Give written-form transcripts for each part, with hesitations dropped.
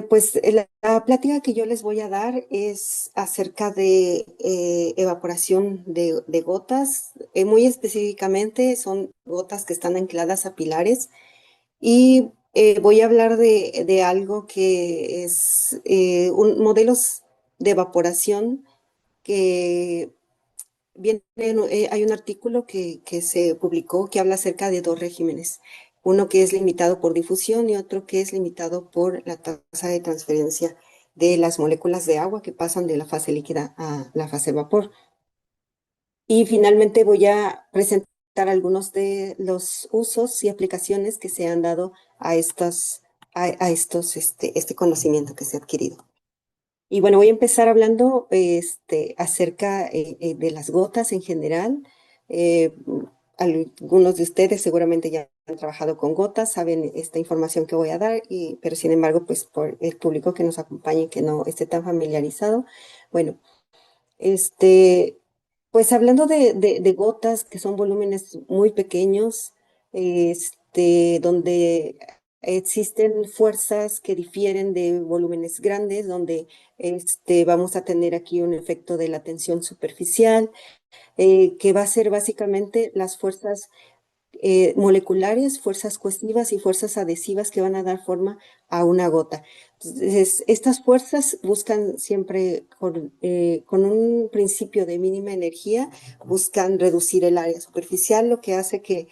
Pues la plática que yo les voy a dar es acerca de evaporación de gotas. Muy específicamente son gotas que están ancladas a pilares y voy a hablar de algo que es modelos de evaporación que hay un artículo que se publicó que habla acerca de dos regímenes, uno que es limitado por difusión y otro que es limitado por la tasa de transferencia de las moléculas de agua que pasan de la fase líquida a la fase vapor. Y finalmente voy a presentar algunos de los usos y aplicaciones que se han dado a este conocimiento que se ha adquirido. Y bueno, voy a empezar hablando acerca de las gotas en general. Eh, Algunos de ustedes seguramente ya han trabajado con gotas, saben esta información que voy a dar, pero sin embargo, pues por el público que nos acompañe, que no esté tan familiarizado, bueno, este, pues hablando de gotas, que son volúmenes muy pequeños, donde existen fuerzas que difieren de volúmenes grandes, donde vamos a tener aquí un efecto de la tensión superficial, que va a ser básicamente las fuerzas moleculares, fuerzas cohesivas y fuerzas adhesivas que van a dar forma a una gota. Entonces, estas fuerzas buscan siempre, con un principio de mínima energía, buscan reducir el área superficial, lo que hace que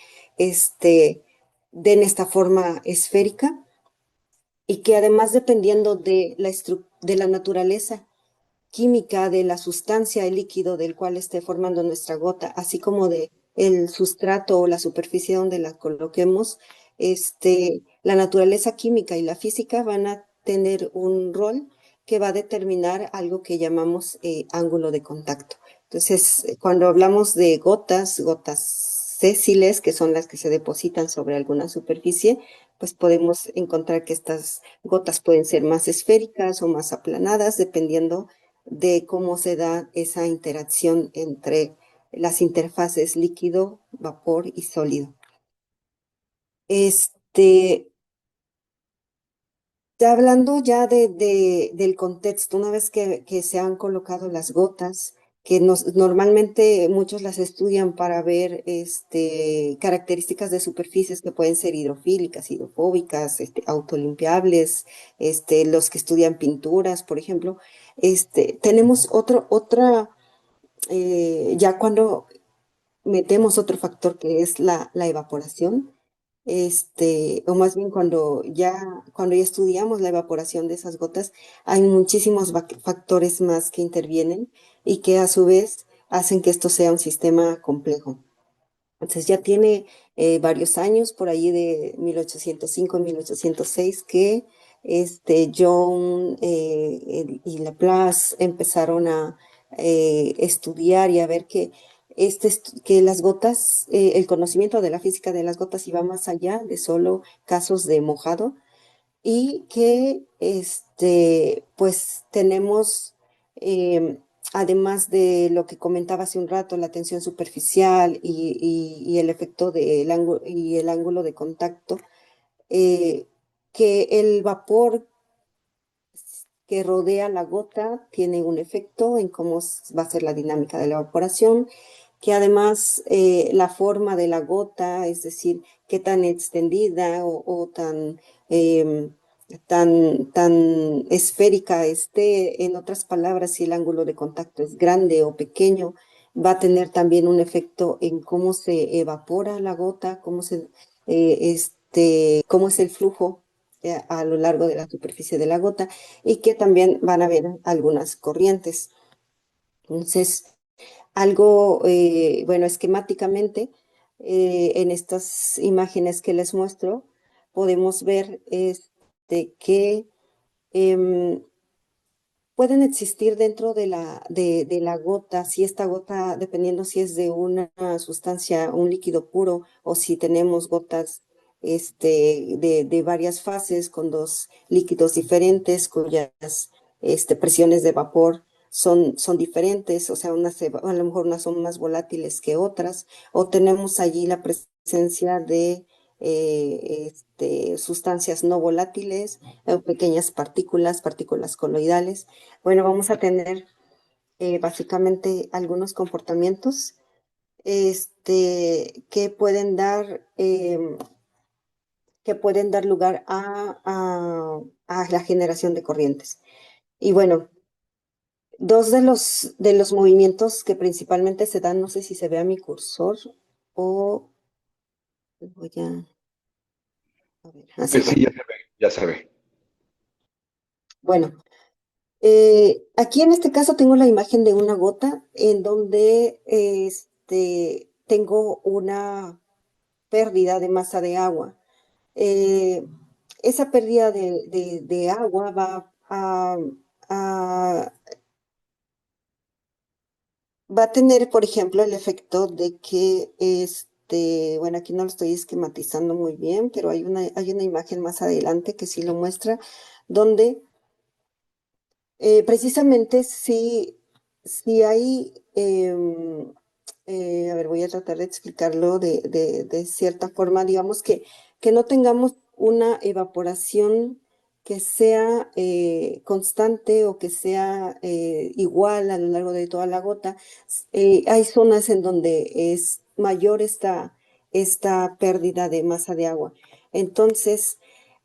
den esta forma esférica y que además, dependiendo de de la naturaleza química de la sustancia, el líquido del cual esté formando nuestra gota, así como de el sustrato o la superficie donde la coloquemos, la naturaleza química y la física van a tener un rol que va a determinar algo que llamamos ángulo de contacto. Entonces, cuando hablamos de gotas sésiles, que son las que se depositan sobre alguna superficie, pues podemos encontrar que estas gotas pueden ser más esféricas o más aplanadas, dependiendo de cómo se da esa interacción entre las interfaces líquido, vapor y sólido. Este, ya hablando ya del contexto, una vez que se han colocado las gotas, que normalmente muchos las estudian para ver características de superficies que pueden ser hidrofílicas, hidrofóbicas, autolimpiables, los que estudian pinturas, por ejemplo, tenemos ya cuando metemos otro factor que es la evaporación, o más bien cuando ya estudiamos la evaporación de esas gotas, hay muchísimos factores más que intervienen y que a su vez hacen que esto sea un sistema complejo. Entonces ya tiene varios años, por ahí de 1805, 1806, que John y Laplace empezaron a estudiar y a ver que las gotas, el conocimiento de la física de las gotas iba más allá de solo casos de mojado y que pues tenemos, además de lo que comentaba hace un rato, la tensión superficial y el efecto del ángulo y el ángulo de contacto, eh, que el vapor que rodea la gota tiene un efecto en cómo va a ser la dinámica de la evaporación, que además la forma de la gota, es decir, qué tan extendida o em, tan esférica esté, en otras palabras, si el ángulo de contacto es grande o pequeño, va a tener también un efecto en cómo se evapora la gota, cómo es el flujo a lo largo de la superficie de la gota y que también van a haber algunas corrientes. Entonces, bueno, esquemáticamente, en estas imágenes que les muestro, podemos ver que em, pueden existir dentro de la gota, si esta gota, dependiendo si es de una sustancia, un líquido puro, o si tenemos gotas de varias fases con dos líquidos diferentes, cuyas presiones de vapor son diferentes, o sea, a lo mejor unas son más volátiles que otras, o tenemos allí la presencia de sustancias no volátiles, pequeñas partículas, partículas coloidales. Bueno, vamos a tener básicamente algunos comportamientos que pueden dar lugar a la generación de corrientes. Y bueno, dos de los movimientos que principalmente se dan, no sé si se ve a mi cursor o voy a ver, así Sí, bueno. ya se ve, ya se ve. Bueno, aquí en este caso tengo la imagen de una gota en donde tengo una pérdida de masa de agua. Eh, Esa pérdida de agua a- va a tener, por ejemplo, el efecto de que, bueno, aquí no lo estoy esquematizando muy bien, pero hay una imagen más adelante que sí lo muestra, donde precisamente sí hay, a ver, voy a tratar de explicarlo de cierta forma, digamos que no tengamos una evaporación que sea constante o que sea igual a lo largo de toda la gota. Hay zonas en donde es mayor esta pérdida de masa de agua. Entonces,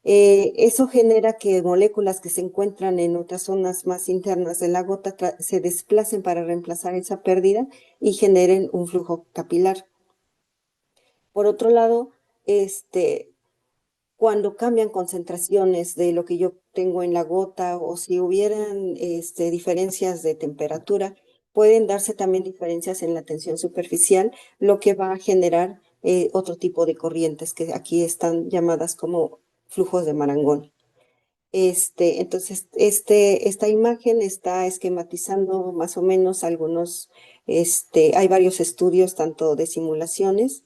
eso genera que moléculas que se encuentran en otras zonas más internas de la gota se desplacen para reemplazar esa pérdida y generen un flujo capilar. Por otro lado, este, cuando cambian concentraciones de lo que yo tengo en la gota o si hubieran diferencias de temperatura, pueden darse también diferencias en la tensión superficial, lo que va a generar otro tipo de corrientes que aquí están llamadas como flujos de Marangoni. Entonces, esta imagen está esquematizando más o menos hay varios estudios, tanto de simulaciones,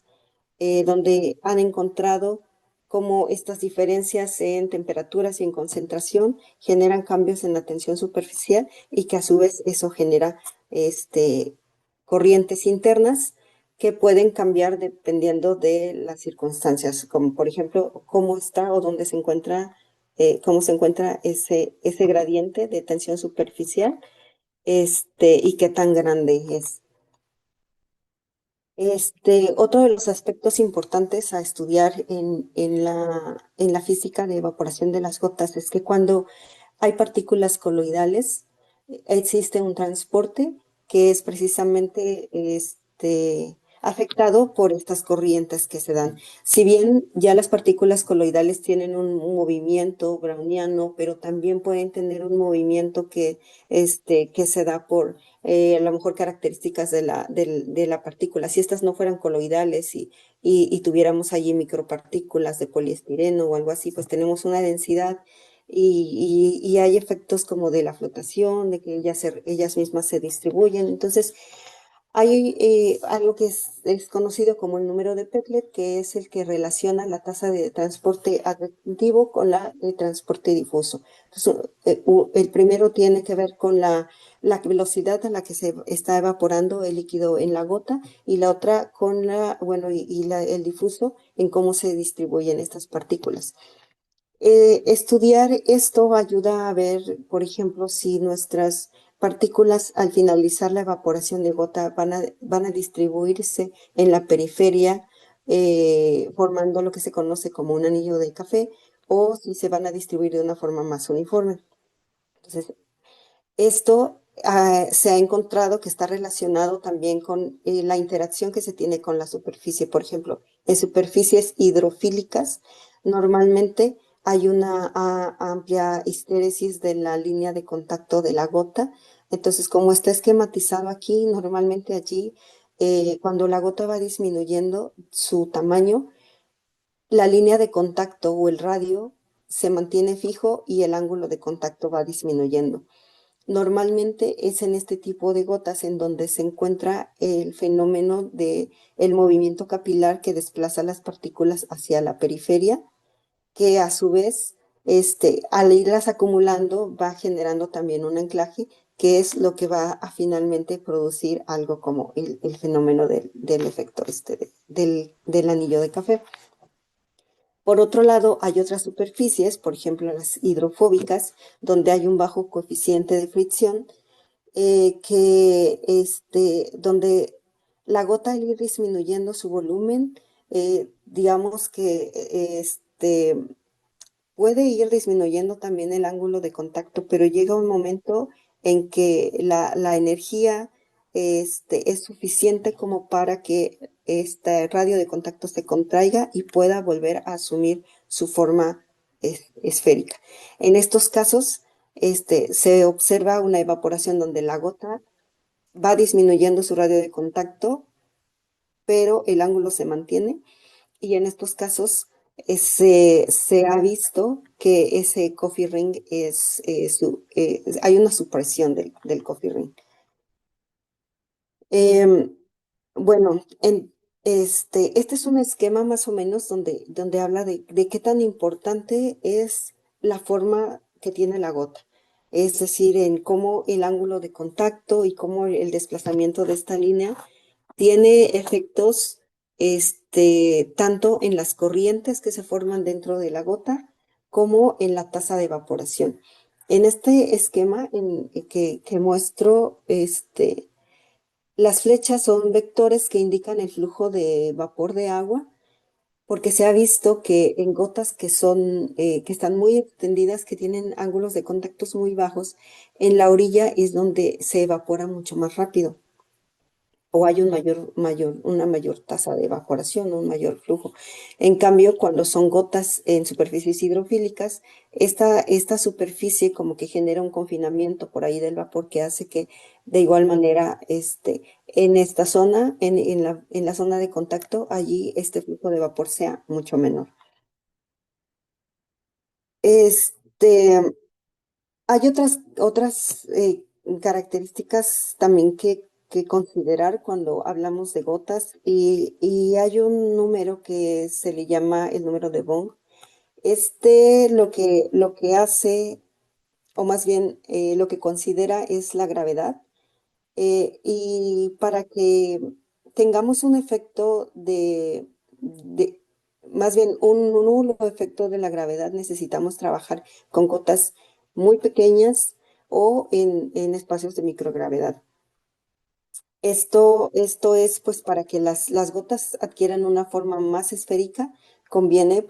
donde han encontrado cómo estas diferencias en temperaturas y en concentración generan cambios en la tensión superficial y que a su vez eso genera corrientes internas que pueden cambiar dependiendo de las circunstancias, como por ejemplo cómo está o dónde se encuentra, cómo se encuentra ese gradiente de tensión superficial, y qué tan grande es. Otro de los aspectos importantes a estudiar en la física de evaporación de las gotas es que cuando hay partículas coloidales, existe un transporte que es precisamente afectado por estas corrientes que se dan. Si bien ya las partículas coloidales tienen un movimiento browniano, pero también pueden tener un movimiento que se da por a lo mejor características de la partícula. Si estas no fueran coloidales y tuviéramos allí micropartículas de poliestireno o algo así, pues tenemos una densidad y hay efectos como de la flotación, de que ellas mismas se distribuyen. Entonces, hay algo que es conocido como el número de Petlet, que es el que relaciona la tasa de transporte aditivo con la de transporte difuso. Entonces, el primero tiene que ver con la velocidad a la que se está evaporando el líquido en la gota y la otra con bueno, el difuso en cómo se distribuyen estas partículas. Estudiar esto ayuda a ver, por ejemplo, si nuestras partículas al finalizar la evaporación de gota van a distribuirse en la periferia, formando lo que se conoce como un anillo de café, o si se van a distribuir de una forma más uniforme. Entonces, esto se ha encontrado que está relacionado también con la interacción que se tiene con la superficie. Por ejemplo, en superficies hidrofílicas, normalmente hay una amplia histéresis de la línea de contacto de la gota. Entonces, como está esquematizado aquí, normalmente allí, cuando la gota va disminuyendo su tamaño, la línea de contacto o el radio se mantiene fijo y el ángulo de contacto va disminuyendo. Normalmente es en este tipo de gotas en donde se encuentra el fenómeno de el movimiento capilar que desplaza las partículas hacia la periferia, que a su vez, al irlas acumulando, va generando también un anclaje, que es lo que va a finalmente producir algo como el fenómeno del efecto del anillo de café. Por otro lado, hay otras superficies, por ejemplo las hidrofóbicas, donde hay un bajo coeficiente de fricción, donde la gota al ir disminuyendo su volumen, digamos que puede ir disminuyendo también el ángulo de contacto, pero llega un momento en que la energía es suficiente como para que este radio de contacto se contraiga y pueda volver a asumir su forma esférica. En estos casos, se observa una evaporación donde la gota va disminuyendo su radio de contacto, pero el ángulo se mantiene y en estos casos se ha visto que ese coffee ring hay una supresión del coffee ring. Em, bueno, este es un esquema más o menos donde habla de qué tan importante es la forma que tiene la gota. Es decir, en cómo el ángulo de contacto y cómo el desplazamiento de esta línea tiene efectos, tanto en las corrientes que se forman dentro de la gota como en la tasa de evaporación. En este esquema que muestro, las flechas son vectores que indican el flujo de vapor de agua, porque se ha visto que en gotas que están muy extendidas, que tienen ángulos de contactos muy bajos, en la orilla es donde se evapora mucho más rápido o hay una mayor tasa de evaporación, un mayor flujo. En cambio, cuando son gotas en superficies hidrofílicas, esta superficie como que genera un confinamiento por ahí del vapor que hace que de igual manera, en esta zona, en la zona de contacto, allí este flujo de vapor sea mucho menor. Este, Hay otras características también que considerar cuando hablamos de gotas y hay un número que se le llama el número de Bong. Lo que hace, o más bien lo que considera es la gravedad, y para que tengamos un efecto más bien un nulo efecto de la gravedad, necesitamos trabajar con gotas muy pequeñas o en espacios de microgravedad. Esto es pues para que las gotas adquieran una forma más esférica, conviene,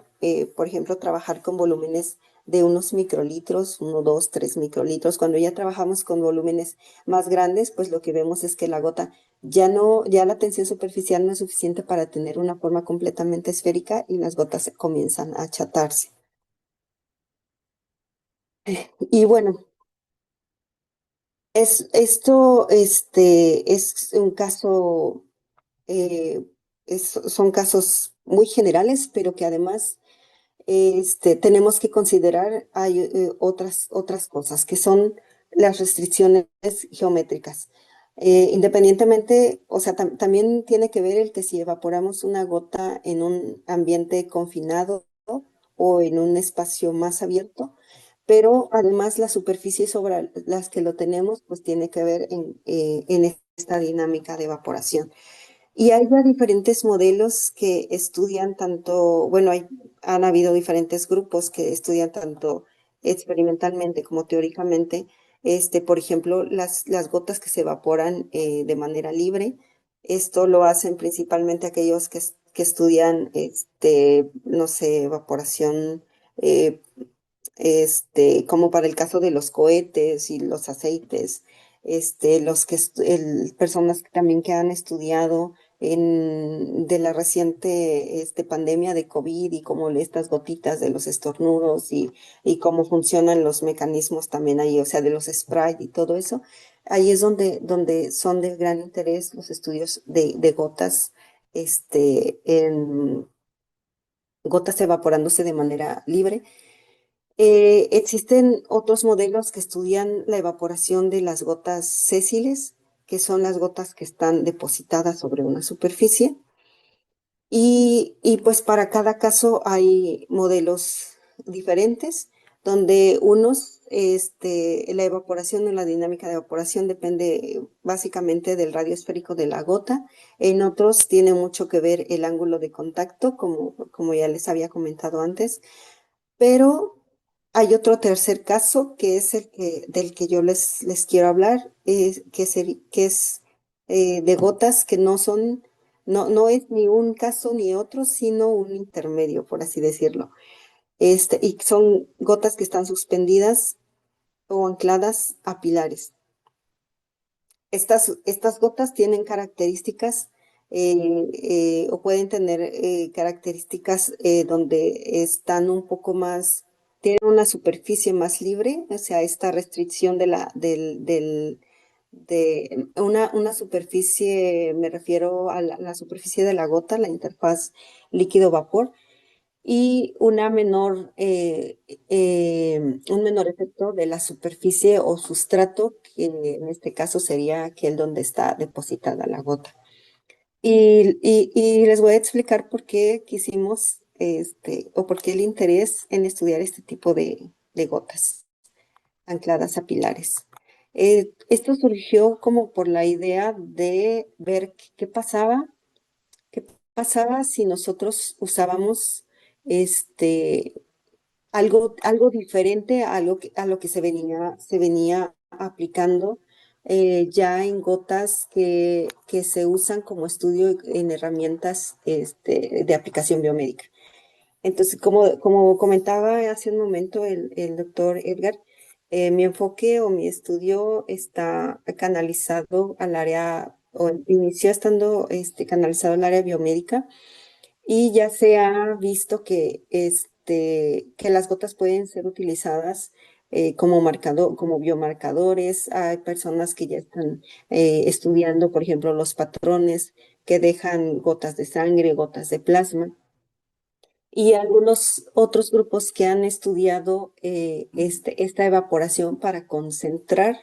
por ejemplo, trabajar con volúmenes de unos microlitros, 1, 2, 3 microlitros. Cuando ya trabajamos con volúmenes más grandes, pues lo que vemos es que la gota ya la tensión superficial no es suficiente para tener una forma completamente esférica y las gotas comienzan a achatarse. Y bueno, es un caso eh, son casos muy generales, pero que además tenemos que considerar hay otras cosas, que son las restricciones geométricas. Independientemente, o sea, también tiene que ver el que si evaporamos una gota en un ambiente confinado o en un espacio más abierto, pero además las superficies sobre las que lo tenemos, pues tiene que ver en esta dinámica de evaporación. Y hay ya diferentes modelos que estudian tanto, bueno, han habido diferentes grupos que estudian tanto experimentalmente como teóricamente, por ejemplo, las gotas que se evaporan de manera libre. Esto lo hacen principalmente aquellos que estudian, no sé, evaporación, eh, como para el caso de los cohetes y los aceites, personas que también que han estudiado de la reciente pandemia de COVID y cómo estas gotitas de los estornudos y cómo funcionan los mecanismos también ahí, o sea, de los Sprite y todo eso. Ahí es donde son de gran interés los estudios de gotas, en gotas evaporándose de manera libre. Existen otros modelos que estudian la evaporación de las gotas sésiles, que son las gotas que están depositadas sobre una superficie. Y pues para cada caso hay modelos diferentes, donde unos la evaporación o la dinámica de evaporación depende básicamente del radio esférico de la gota. En otros tiene mucho que ver el ángulo de contacto, como ya les había comentado antes. Pero hay otro tercer caso que es del que yo les quiero hablar, que es de gotas que no es ni un caso ni otro, sino un intermedio, por así decirlo. Y son gotas que están suspendidas o ancladas a pilares. Estas gotas tienen características o pueden tener características donde están un poco más, tienen una superficie más libre, o sea, esta restricción de una superficie, me refiero a la superficie de la gota, la interfaz líquido-vapor y un menor efecto de la superficie o sustrato, que en este caso sería aquel donde está depositada la gota. Y les voy a explicar por qué quisimos, o por qué el interés en estudiar este tipo de gotas ancladas a pilares. Esto surgió como por la idea de ver qué pasaba si nosotros usábamos este, algo diferente a lo que se venía aplicando ya en gotas que se usan como estudio en herramientas de aplicación biomédica. Entonces, como comentaba hace un momento el doctor Edgar, mi enfoque o mi estudio está canalizado al área, o inició estando canalizado al área biomédica y ya se ha visto que las gotas pueden ser utilizadas como biomarcadores. Hay personas que ya están estudiando, por ejemplo, los patrones que dejan gotas de sangre, gotas de plasma. Y algunos otros grupos que han estudiado esta evaporación para concentrar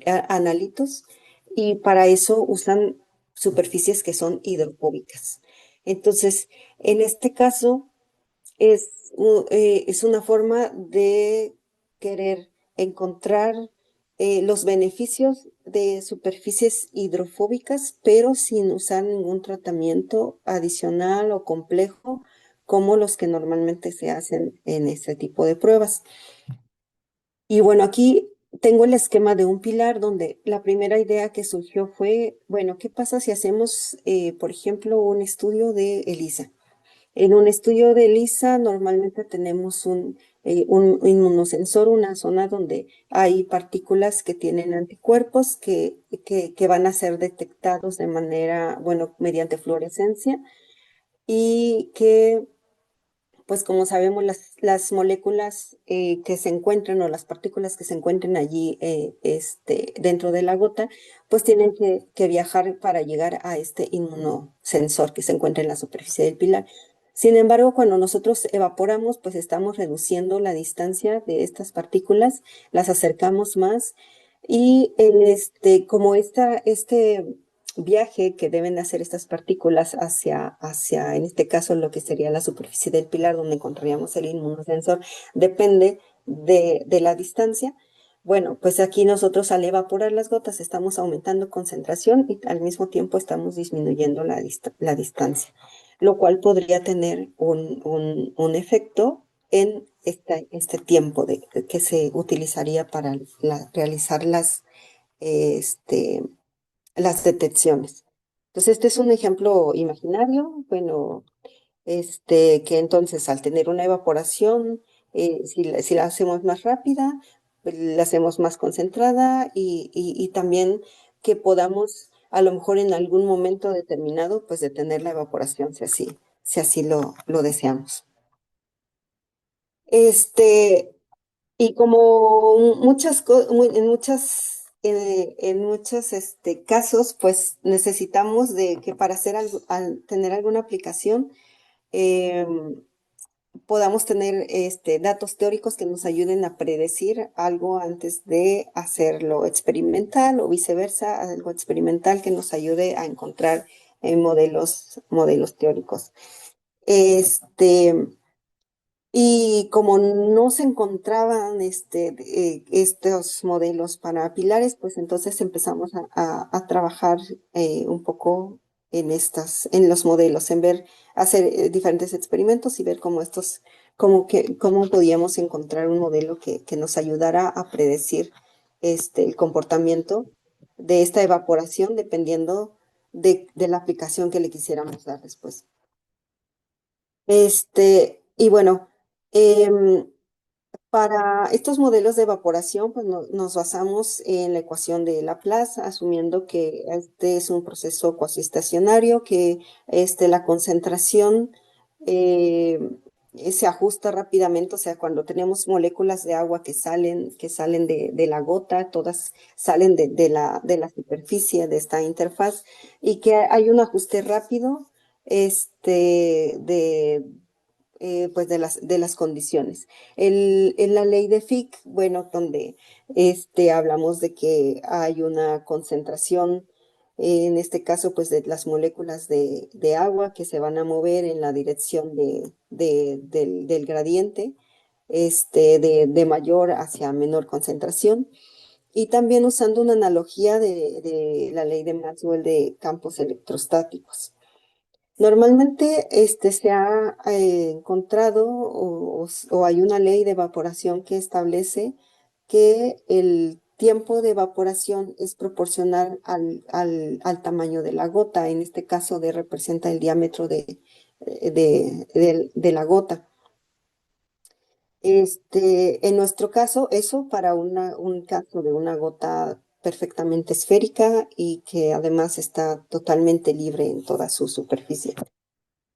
analitos y para eso usan superficies que son hidrofóbicas. Entonces, en este caso es una forma de querer encontrar los beneficios de superficies hidrofóbicas, pero sin usar ningún tratamiento adicional o complejo como los que normalmente se hacen en este tipo de pruebas. Y bueno, aquí tengo el esquema de un pilar donde la primera idea que surgió fue, bueno, ¿qué pasa si hacemos, por ejemplo, un estudio de ELISA? En un estudio de ELISA normalmente tenemos un inmunosensor, una zona donde hay partículas que tienen anticuerpos que van a ser detectados de manera, bueno, mediante fluorescencia y que pues como sabemos, las moléculas que se encuentran o las partículas que se encuentran allí dentro de la gota, pues tienen que viajar para llegar a este inmunosensor que se encuentra en la superficie del pilar. Sin embargo, cuando nosotros evaporamos, pues estamos reduciendo la distancia de estas partículas, las acercamos más y como este viaje que deben hacer estas partículas en este caso, lo que sería la superficie del pilar donde encontraríamos el inmunosensor, depende de la distancia. Bueno, pues aquí nosotros al evaporar las gotas estamos aumentando concentración y al mismo tiempo estamos disminuyendo la distancia, lo cual podría tener un efecto en este tiempo que se utilizaría para realizar este, las detecciones. Entonces, este es un ejemplo imaginario, bueno, que entonces al tener una evaporación, si la hacemos más rápida, pues, la hacemos más concentrada y también que podamos, a lo mejor en algún momento determinado, pues detener la evaporación si así lo deseamos. Este, y como en muchos casos, pues necesitamos de que para al tener alguna aplicación, em, podamos tener datos teóricos que nos ayuden a predecir algo antes de hacerlo experimental o viceversa, algo experimental que nos ayude a encontrar modelos teóricos. Este, Y como no se encontraban estos modelos para pilares, pues entonces empezamos a trabajar un poco en los modelos, en ver, hacer diferentes experimentos y ver cómo podíamos encontrar un modelo que nos ayudara a predecir el comportamiento de esta evaporación dependiendo de la aplicación que le quisiéramos dar después. Y bueno, em, para estos modelos de evaporación, pues nos basamos en la ecuación de Laplace, asumiendo que este es un proceso cuasiestacionario, que la concentración eh, se ajusta rápidamente, o sea, cuando tenemos moléculas de agua que salen de la gota, todas salen de la superficie de esta interfaz, y que hay un ajuste rápido pues de las condiciones. En la ley de Fick, bueno, donde hablamos de que hay una concentración, en este caso, pues de las moléculas de agua que se van a mover en la dirección del gradiente, de mayor hacia menor concentración. Y también usando una analogía de la ley de Maxwell de campos electrostáticos. Normalmente se ha encontrado o hay una ley de evaporación que establece que el tiempo de evaporación es proporcional al tamaño de la gota. En este caso representa el diámetro de la gota. En nuestro caso, eso para un caso de una gota perfectamente esférica y que además está totalmente libre en toda su superficie.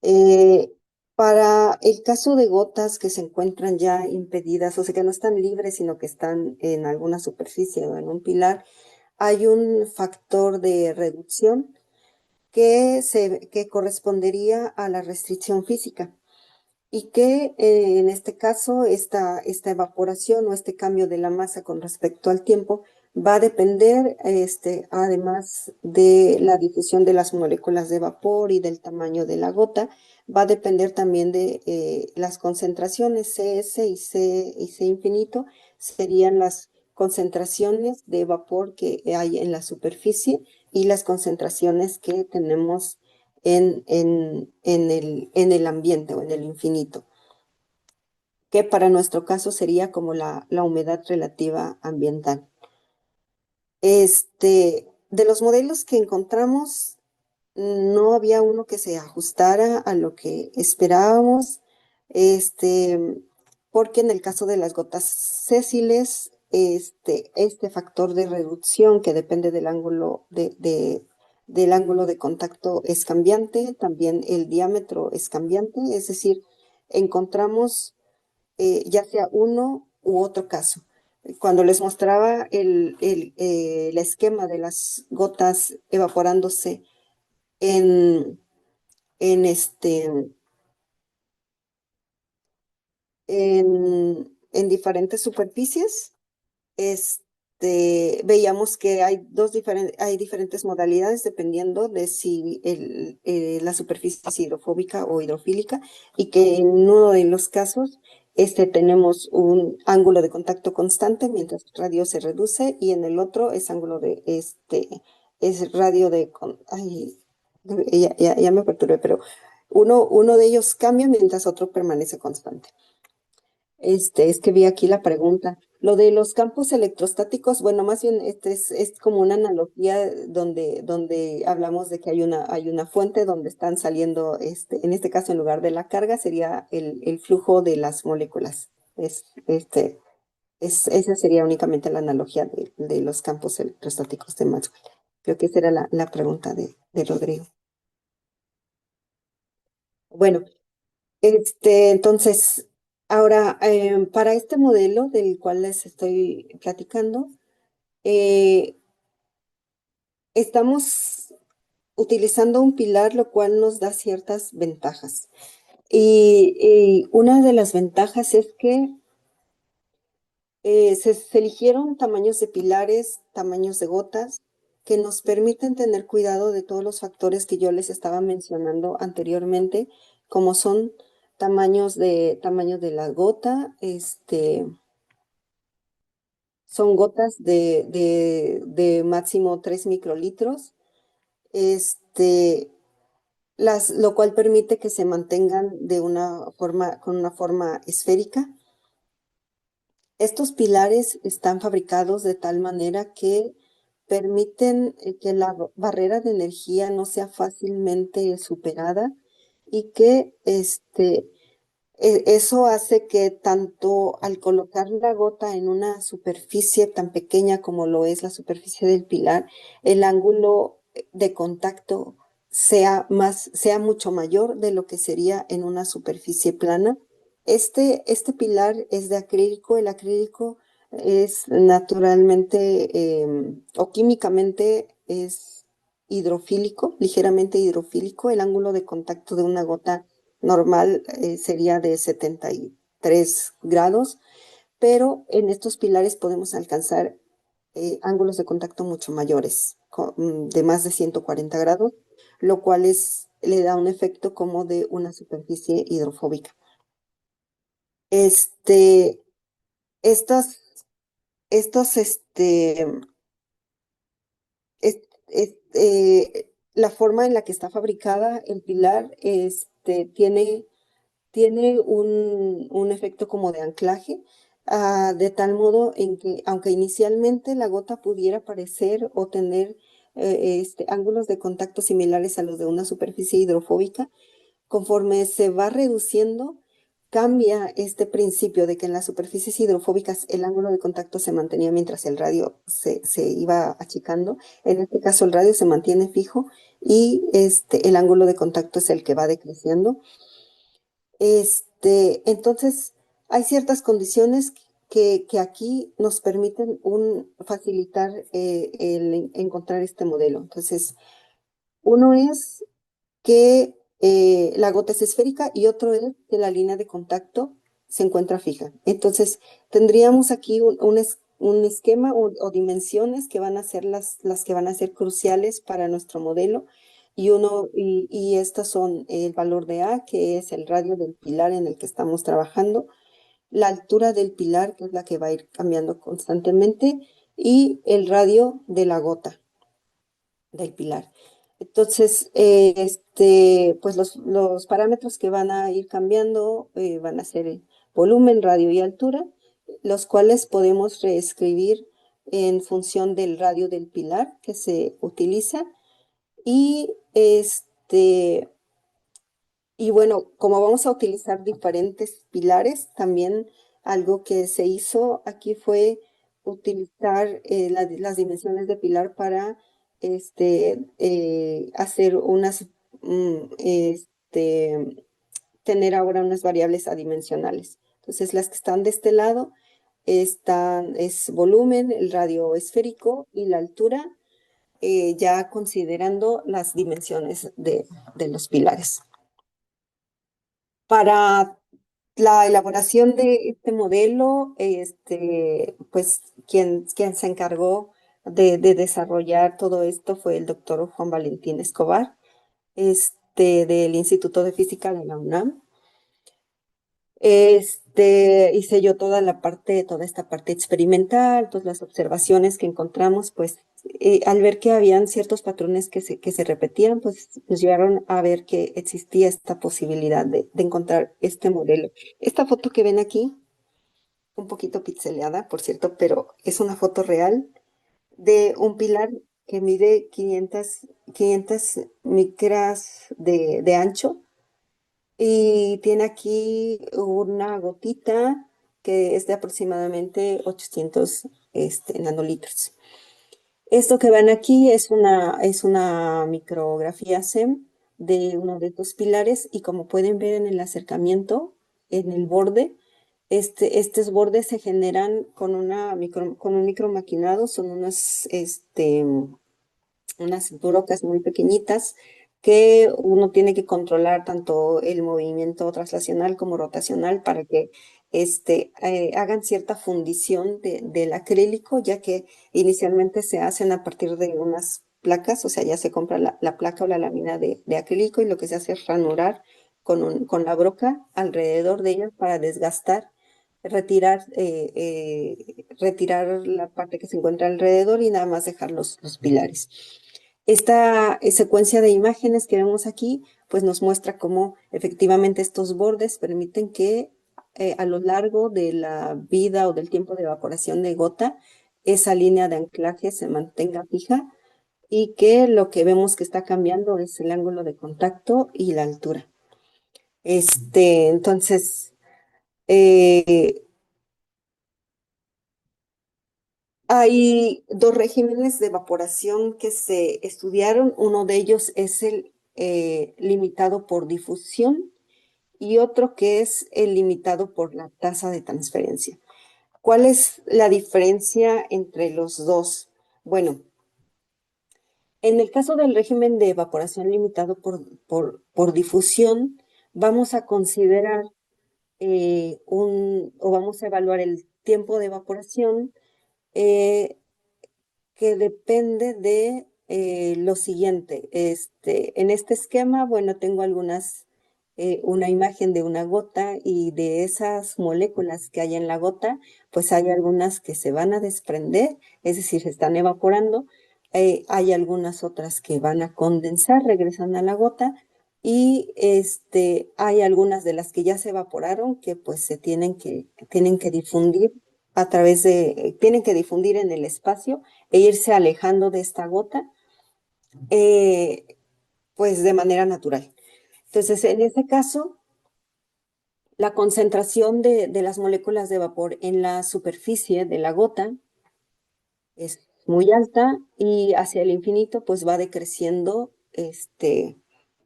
Eh, para el caso de gotas que se encuentran ya impedidas, o sea, que no están libres, sino que están en alguna superficie o en un pilar, hay un factor de reducción que correspondería a la restricción física y que en este caso esta evaporación o este cambio de la masa con respecto al tiempo va a depender, además de la difusión de las moléculas de vapor y del tamaño de la gota, va a depender también de las concentraciones CS y C infinito, serían las concentraciones de vapor que hay en la superficie y las concentraciones que tenemos en el ambiente o en el infinito, que para nuestro caso sería como la humedad relativa ambiental. De los modelos que encontramos, no había uno que se ajustara a lo que esperábamos, este, porque en el caso de las gotas sésiles, este factor de reducción que depende del ángulo de contacto es cambiante, también el diámetro es cambiante, es decir, encontramos ya sea uno u otro caso. Cuando les mostraba el esquema de las gotas evaporándose en, en, este, en diferentes superficies, veíamos que hay diferentes modalidades dependiendo de si la superficie es hidrofóbica o hidrofílica, y que en uno de los casos tenemos un ángulo de contacto constante mientras el radio se reduce, y en el otro es radio ay, ya me perturbé, pero uno de ellos cambia mientras otro permanece constante. Es que vi aquí la pregunta. Lo de los campos electrostáticos, bueno, más bien es como una analogía donde hablamos de que hay una fuente donde están saliendo, en este caso en lugar de la carga, sería el flujo de las moléculas. Esa sería únicamente la analogía de los campos electrostáticos de Maxwell. Creo que esa era la pregunta de Rodrigo. Bueno, entonces, ahora, para este modelo del cual les estoy platicando, eh, estamos utilizando un pilar, lo cual nos da ciertas ventajas. Y una de las ventajas es que se eligieron tamaños de pilares, tamaños de gotas, que nos permiten tener cuidado de todos los factores que yo les estaba mencionando anteriormente, como son tamaños de la gota, son gotas de máximo 3 microlitros, este, lo cual permite que se mantengan de una forma, con una forma esférica. Estos pilares están fabricados de tal manera que permiten que la barrera de energía no sea fácilmente superada y que eso hace que tanto al colocar la gota en una superficie tan pequeña como lo es la superficie del pilar, el ángulo de contacto sea mucho mayor de lo que sería en una superficie plana. Este pilar es de acrílico. El acrílico es naturalmente o químicamente es hidrofílico, ligeramente hidrofílico. El ángulo de contacto de una gota normal sería de 73 grados, pero en estos pilares podemos alcanzar ángulos de contacto mucho mayores, de más de 140 grados, lo cual le da un efecto como de una superficie hidrofóbica. Este, estos, estos, la forma en la que está fabricada el pilar, tiene un efecto como de anclaje, de tal modo en que, aunque inicialmente la gota pudiera parecer o tener ángulos de contacto similares a los de una superficie hidrofóbica, conforme se va reduciendo, cambia este principio de que en las superficies hidrofóbicas el ángulo de contacto se mantenía mientras el radio se iba achicando. En este caso el radio se mantiene fijo y el ángulo de contacto es el que va decreciendo. Entonces, hay ciertas condiciones que aquí nos permiten facilitar el encontrar este modelo. Entonces, uno es que la gota es esférica y otro es que la línea de contacto se encuentra fija. Entonces, tendríamos aquí un esquema o dimensiones que van a ser las que van a ser cruciales para nuestro modelo. Y estas son el valor de A, que es el radio del pilar en el que estamos trabajando, la altura del pilar, que es la que va a ir cambiando constantemente, y el radio de la gota del pilar. Entonces, pues los parámetros que van a ir cambiando van a ser el volumen, radio y altura, los cuales podemos reescribir en función del radio del pilar que se utiliza. Y y bueno, como vamos a utilizar diferentes pilares, también algo que se hizo aquí fue utilizar las dimensiones de pilar para hacer tener ahora unas variables adimensionales. Entonces, las que están de este lado es volumen, el radio esférico y la altura, ya considerando las dimensiones de los pilares. Para la elaboración de este modelo, pues quien se encargó de desarrollar todo esto fue el doctor Juan Valentín Escobar, del Instituto de Física de la UNAM. Hice yo toda esta parte experimental, todas las observaciones que encontramos, pues al ver que habían ciertos patrones que se repetían, pues nos llevaron a ver que existía esta posibilidad de encontrar este modelo. Esta foto que ven aquí, un poquito pixeleada, por cierto, pero es una foto real de un pilar que mide 500 micras de ancho y tiene aquí una gotita que es de aproximadamente 800 nanolitros. Esto que ven aquí es una micrografía SEM de uno de estos pilares y como pueden ver en el acercamiento, en el borde, estos bordes se generan con un micromaquinado, son unas brocas muy pequeñitas que uno tiene que controlar tanto el movimiento traslacional como rotacional para que hagan cierta fundición del acrílico, ya que inicialmente se hacen a partir de unas placas, o sea, ya se compra la placa o la lámina de acrílico y lo que se hace es ranurar con la broca alrededor de ellas para desgastar, retirar la parte que se encuentra alrededor y nada más dejar los pilares. Esta secuencia de imágenes que vemos aquí, pues nos muestra cómo efectivamente estos bordes permiten que a lo largo de la vida o del tiempo de evaporación de gota, esa línea de anclaje se mantenga fija y que lo que vemos que está cambiando es el ángulo de contacto y la altura. Entonces, eh, hay dos regímenes de evaporación que se estudiaron. Uno de ellos es el limitado por difusión y otro que es el limitado por la tasa de transferencia. ¿Cuál es la diferencia entre los dos? Bueno, en el caso del régimen de evaporación limitado por difusión, vamos a considerar o vamos a evaluar el tiempo de evaporación eh, que depende de lo siguiente. En este esquema, bueno, tengo una imagen de una gota y de esas moléculas que hay en la gota, pues hay algunas que se van a desprender, es decir, se están evaporando. Hay algunas otras que van a condensar, regresan a la gota. Y hay algunas de las que ya se evaporaron que pues tienen que difundir tienen que difundir en el espacio e irse alejando de esta gota, eh, pues de manera natural. Entonces, en este caso, la concentración de las moléculas de vapor en la superficie de la gota es muy alta y hacia el infinito, pues va decreciendo,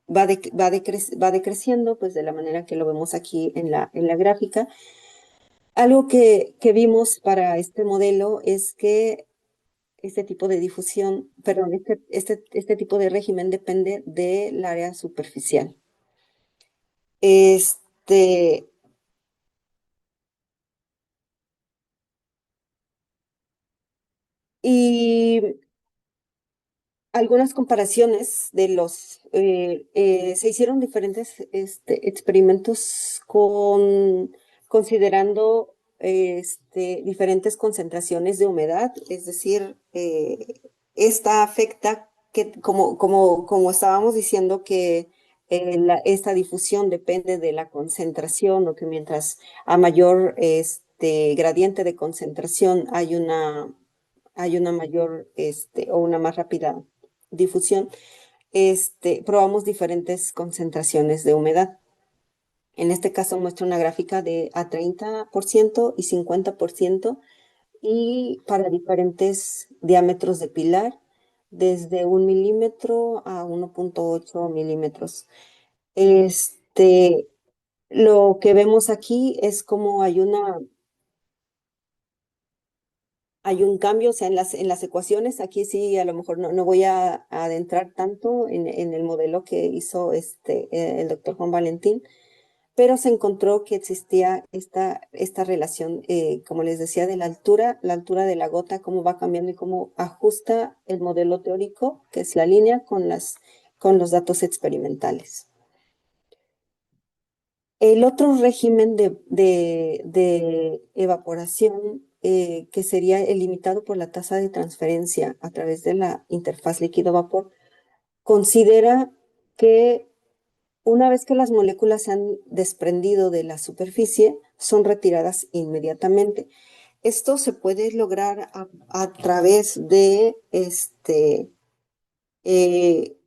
va decreciendo, pues de la manera que lo vemos aquí en la gráfica. Algo que vimos para este modelo es que este tipo de difusión, perdón, este tipo de régimen depende del área superficial. Este, y algunas comparaciones se hicieron diferentes experimentos considerando diferentes concentraciones de humedad, es decir, esta afecta como estábamos diciendo que esta difusión depende de la concentración o que mientras a mayor gradiente de concentración hay una mayor o una más rápida difusión, probamos diferentes concentraciones de humedad. En este caso muestra una gráfica de a 30% y 50% y para diferentes diámetros de pilar, desde 1 milímetro a 1,8 milímetros. Este, lo que vemos aquí es como hay un cambio, o sea, en las ecuaciones, aquí sí, a lo mejor no voy a adentrar tanto en el modelo que hizo el doctor Juan Valentín, pero se encontró que existía esta relación, como les decía, de la altura de la gota, cómo va cambiando y cómo ajusta el modelo teórico, que es la línea, con los datos experimentales. El otro régimen de evaporación, que sería el limitado por la tasa de transferencia a través de la interfaz líquido-vapor, considera que una vez que las moléculas se han desprendido de la superficie, son retiradas inmediatamente. Esto se puede lograr a través de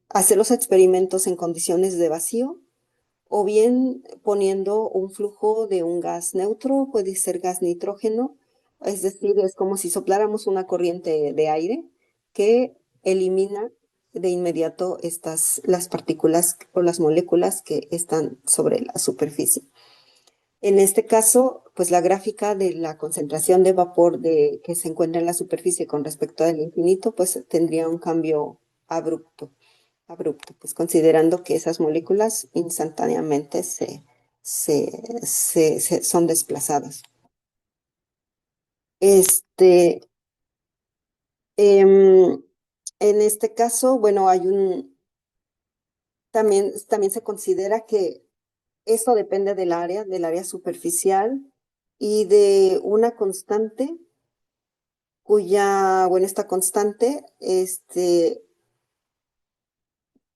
hacer los experimentos en condiciones de vacío o bien poniendo un flujo de un gas neutro, puede ser gas nitrógeno, es decir, es como si sopláramos una corriente de aire que elimina de inmediato las partículas o las moléculas que están sobre la superficie. En este caso, pues la gráfica de la concentración de vapor que se encuentra en la superficie con respecto al infinito, pues tendría un cambio abrupto, pues considerando que esas moléculas instantáneamente son desplazadas. Este, em, en este caso, bueno, también se considera que Esto depende del área superficial y de una constante cuya, bueno, esta constante,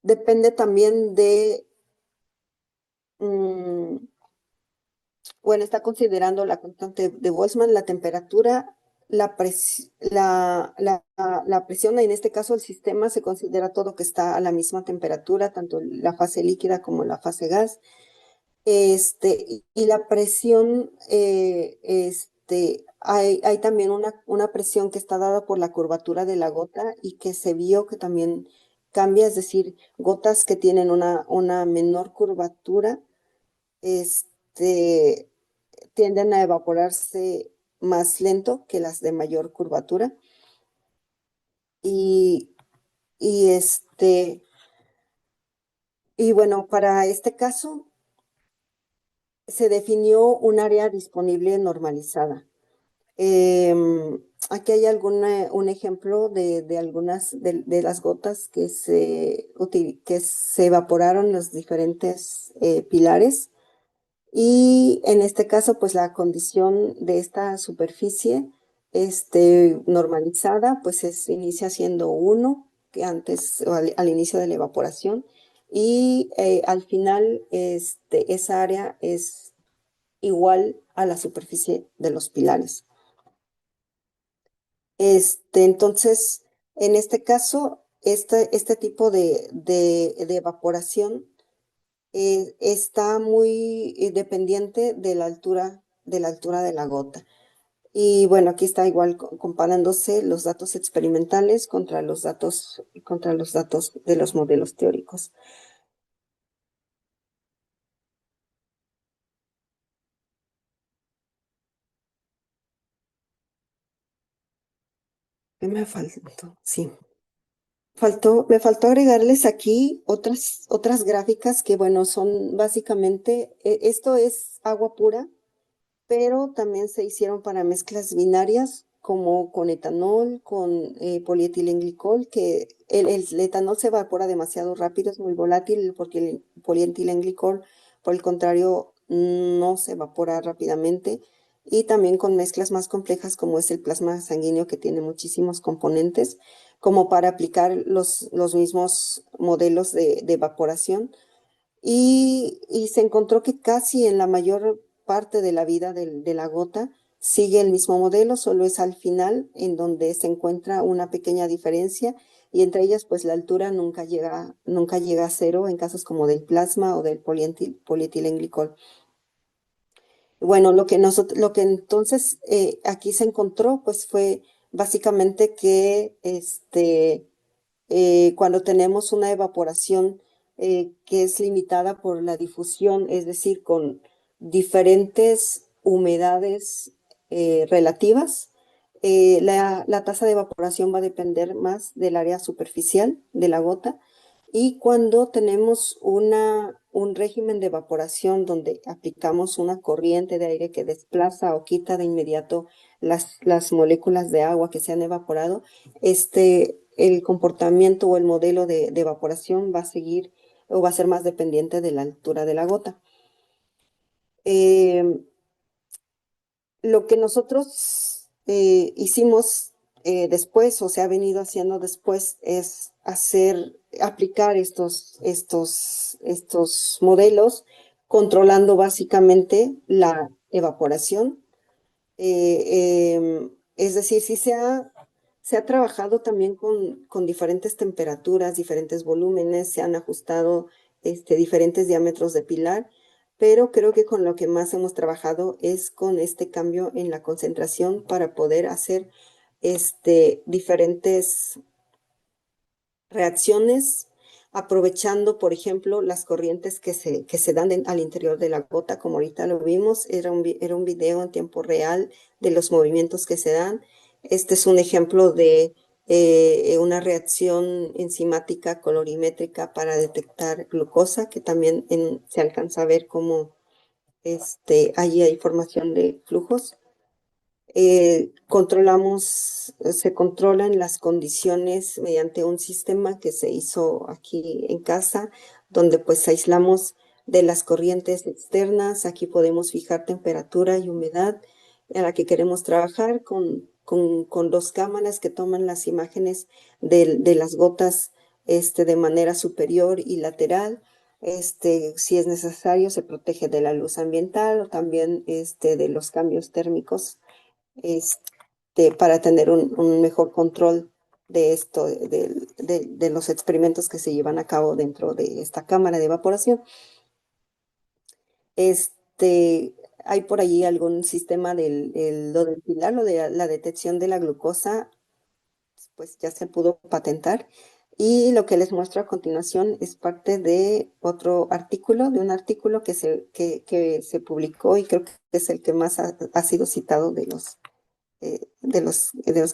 depende también de, mm, bueno, está considerando la constante de Boltzmann, la temperatura, la presión, en este caso el sistema se considera todo que está a la misma temperatura, tanto la fase líquida como la fase gas. Y la presión, hay también una presión que está dada por la curvatura de la gota y que se vio que también cambia, es decir, gotas que tienen una menor curvatura, este, tienden a evaporarse más lento que las de mayor curvatura. Y, y y bueno, para este caso se definió un área disponible normalizada. Aquí hay un ejemplo de algunas de las gotas que se evaporaron en los diferentes pilares. Y en este caso, pues la condición de esta superficie normalizada, pues inicia siendo uno, que antes, o al inicio de la evaporación, y al final esa área es igual a la superficie de los pilares. Entonces, en este caso, este tipo de evaporación está muy dependiente de la altura de la gota. Y bueno, aquí está igual comparándose los datos experimentales contra los datos de los modelos teóricos. ¿Qué me faltó? Sí. Me faltó agregarles aquí otras gráficas que, bueno, son básicamente, esto es agua pura, pero también se hicieron para mezclas binarias, como con etanol, con polietilenglicol, que el etanol se evapora demasiado rápido, es muy volátil, porque el polietilenglicol, por el contrario, no se evapora rápidamente, y también con mezclas más complejas, como es el plasma sanguíneo, que tiene muchísimos componentes, como para aplicar los mismos modelos de evaporación y se encontró que casi en la mayor parte de la vida de la gota sigue el mismo modelo, solo es al final en donde se encuentra una pequeña diferencia y entre ellas pues la altura nunca llega a cero en casos como del plasma o del polietilenglicol. Bueno, lo que entonces aquí se encontró pues fue básicamente que cuando tenemos una evaporación que es limitada por la difusión, es decir, con diferentes humedades relativas, la tasa de evaporación va a depender más del área superficial de la gota. Y cuando tenemos un régimen de evaporación donde aplicamos una corriente de aire que desplaza o quita de inmediato las moléculas de agua que se han evaporado, el comportamiento o el modelo de evaporación va a seguir o va a ser más dependiente de la altura de la gota. Eh, lo que nosotros hicimos después, o se ha venido haciendo después, es aplicar estos modelos, controlando básicamente la evaporación. Es decir, se ha trabajado también con diferentes temperaturas, diferentes volúmenes, se han ajustado diferentes diámetros de pilar, pero creo que con lo que más hemos trabajado es con este cambio en la concentración para poder hacer diferentes reacciones, aprovechando, por ejemplo, las corrientes que se dan al interior de la gota, como ahorita lo vimos, era un video en tiempo real de los movimientos que se dan. Este es un ejemplo de una reacción enzimática colorimétrica para detectar glucosa, que también se alcanza a ver cómo allí hay formación de flujos. Se controlan las condiciones mediante un sistema que se hizo aquí en casa, donde pues aislamos de las corrientes externas. Aquí podemos fijar temperatura y humedad a la que queremos trabajar con dos cámaras que toman las imágenes de las gotas de manera superior y lateral. Si es necesario, se protege de la luz ambiental o también de los cambios térmicos para tener un mejor control de esto, de los experimentos que se llevan a cabo dentro de esta cámara de evaporación. Este, ¿Hay por allí algún sistema lo del pilar, lo de la detección de la glucosa? Pues ya se pudo patentar. Y lo que les muestro a continuación es parte de otro artículo, de un artículo que se publicó y creo que es el que más ha sido citado de los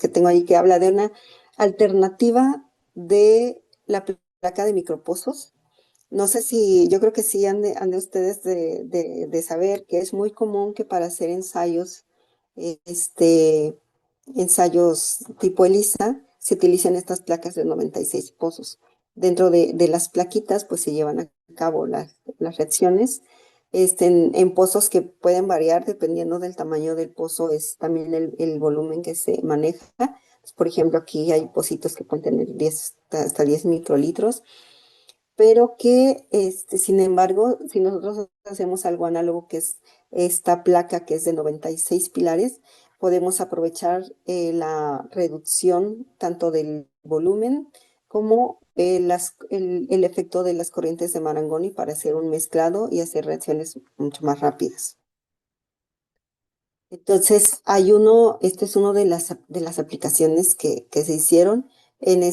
que tengo ahí, que habla de una alternativa de la placa de micropozos. No sé si, yo creo que sí han de ustedes de saber que es muy común que para hacer ensayos, ensayos tipo ELISA, se utilicen estas placas de 96 pozos. Dentro de las plaquitas, pues se llevan a cabo las reacciones en pozos que pueden variar dependiendo del tamaño del pozo, es también el volumen que se maneja. Pues, por ejemplo, aquí hay pocitos que pueden tener 10, hasta 10 microlitros, pero que, sin embargo, si nosotros hacemos algo análogo, que es esta placa que es de 96 pilares, podemos aprovechar la reducción tanto del volumen como el efecto de las corrientes de Marangoni para hacer un mezclado y hacer reacciones mucho más rápidas. Entonces, este es uno de las aplicaciones que se hicieron en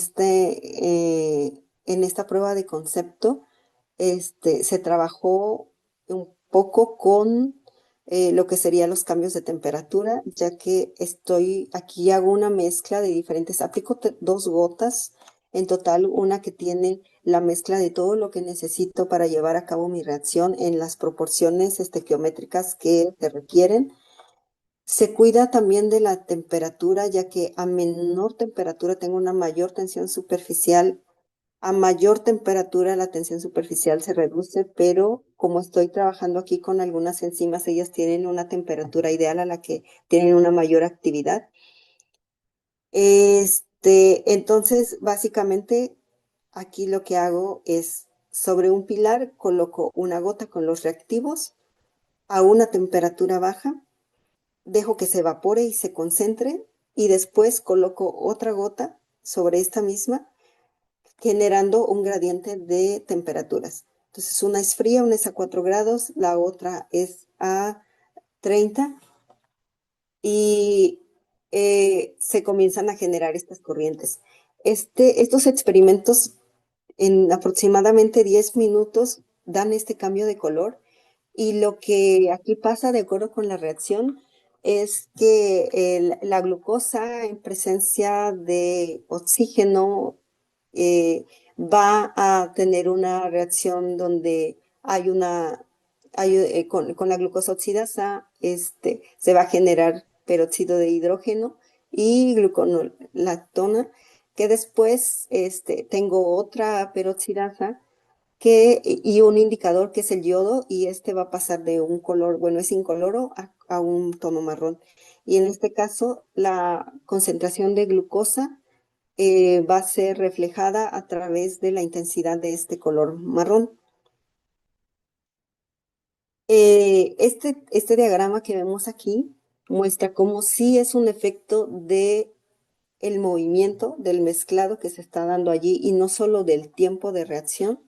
en esta prueba de concepto. Se trabajó un poco con lo que serían los cambios de temperatura, ya que aquí hago una mezcla de diferentes, aplico dos gotas, en total una que tiene la mezcla de todo lo que necesito para llevar a cabo mi reacción en las proporciones estequiométricas que se requieren. Se cuida también de la temperatura, ya que a menor temperatura tengo una mayor tensión superficial. A mayor temperatura la tensión superficial se reduce, pero como estoy trabajando aquí con algunas enzimas, ellas tienen una temperatura ideal a la que tienen una mayor actividad. Entonces, básicamente, aquí lo que hago es, sobre un pilar, coloco una gota con los reactivos a una temperatura baja, dejo que se evapore y se concentre, y después coloco otra gota sobre esta misma generando un gradiente de temperaturas. Entonces, una es fría, una es a 4 grados, la otra es a 30 y se comienzan a generar estas corrientes. Estos experimentos en aproximadamente 10 minutos dan este cambio de color y lo que aquí pasa de acuerdo con la reacción es que la glucosa en presencia de oxígeno eh, va a tener una reacción donde con la glucosa oxidasa, se va a generar peróxido de hidrógeno y gluconolactona, que después tengo otra peroxidasa y un indicador que es el yodo, y este va a pasar de un color, bueno, es incoloro a un tono marrón. Y en este caso, la concentración de glucosa va a ser reflejada a través de la intensidad de este color marrón. Este diagrama que vemos aquí muestra cómo sí es un efecto de el movimiento del mezclado que se está dando allí y no solo del tiempo de reacción.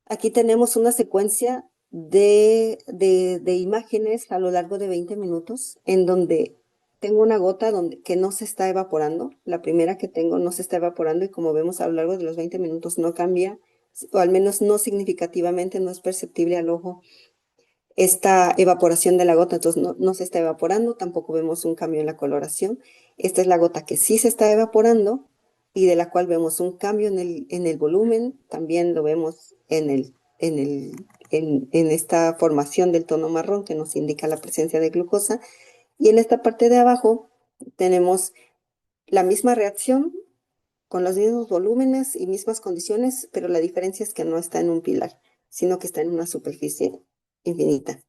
Aquí tenemos una secuencia de imágenes a lo largo de 20 minutos en donde tengo una gota que no se está evaporando. La primera que tengo no se está evaporando y como vemos a lo largo de los 20 minutos no cambia, o al menos no significativamente, no es perceptible al ojo esta evaporación de la gota, entonces no se está evaporando, tampoco vemos un cambio en la coloración. Esta es la gota que sí se está evaporando y de la cual vemos un cambio en el volumen, también lo vemos en esta formación del tono marrón que nos indica la presencia de glucosa. Y en esta parte de abajo tenemos la misma reacción con los mismos volúmenes y mismas condiciones, pero la diferencia es que no está en un pilar. sino que está en una superficie infinita.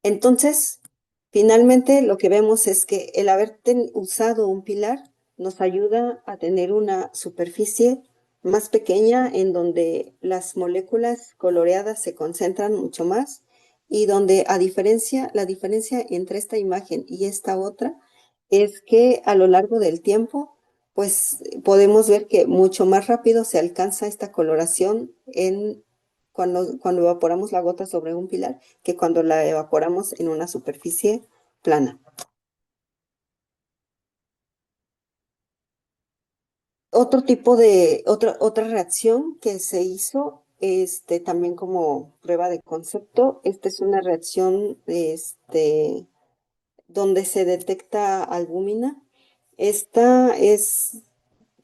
Entonces, finalmente lo que vemos es que el haber usado un pilar nos ayuda a tener una superficie más pequeña en donde las moléculas coloreadas se concentran mucho más y donde la diferencia entre esta imagen y esta otra es que a lo largo del tiempo, pues podemos ver que mucho más rápido se alcanza esta coloración cuando evaporamos la gota sobre un pilar que cuando la evaporamos en una superficie plana. Otra reacción que se hizo, también como prueba de concepto, esta es una reacción, donde se detecta albúmina. Esta es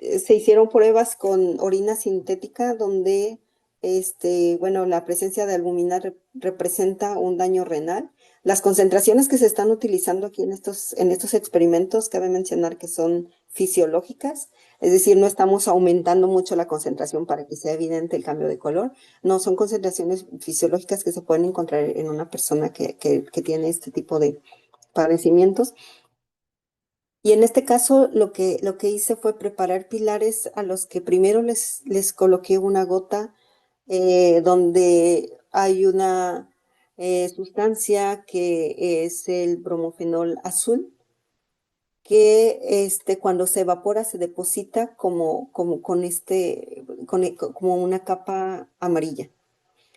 Se hicieron pruebas con orina sintética donde, bueno, la presencia de albúmina representa un daño renal. Las concentraciones que se están utilizando aquí en estos experimentos, cabe mencionar que son fisiológicas, es decir, no estamos aumentando mucho la concentración para que sea evidente el cambio de color. No, son concentraciones fisiológicas que se pueden encontrar en una persona que tiene este tipo de padecimientos. Y en este caso lo que hice fue preparar pilares a los que primero les coloqué una gota, donde hay una sustancia que es el bromofenol azul, que cuando se evapora se deposita como una capa amarilla.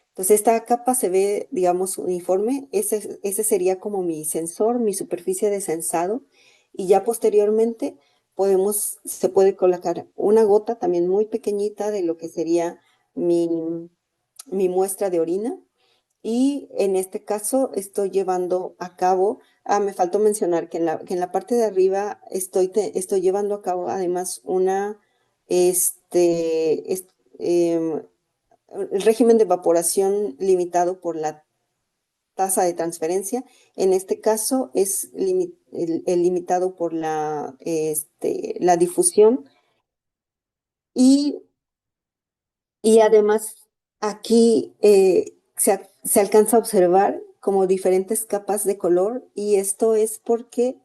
Entonces esta capa se ve, digamos, uniforme. Ese sería como mi sensor, mi superficie de sensado. Y ya posteriormente se puede colocar una gota también muy pequeñita de lo que sería mi muestra de orina. Y en este caso estoy llevando a cabo, me faltó mencionar que en la parte de arriba estoy llevando a cabo además em, el régimen de evaporación limitado por la tasa de transferencia. En este caso es el limitado por la difusión y, y además aquí se alcanza a observar como diferentes capas de color y esto es porque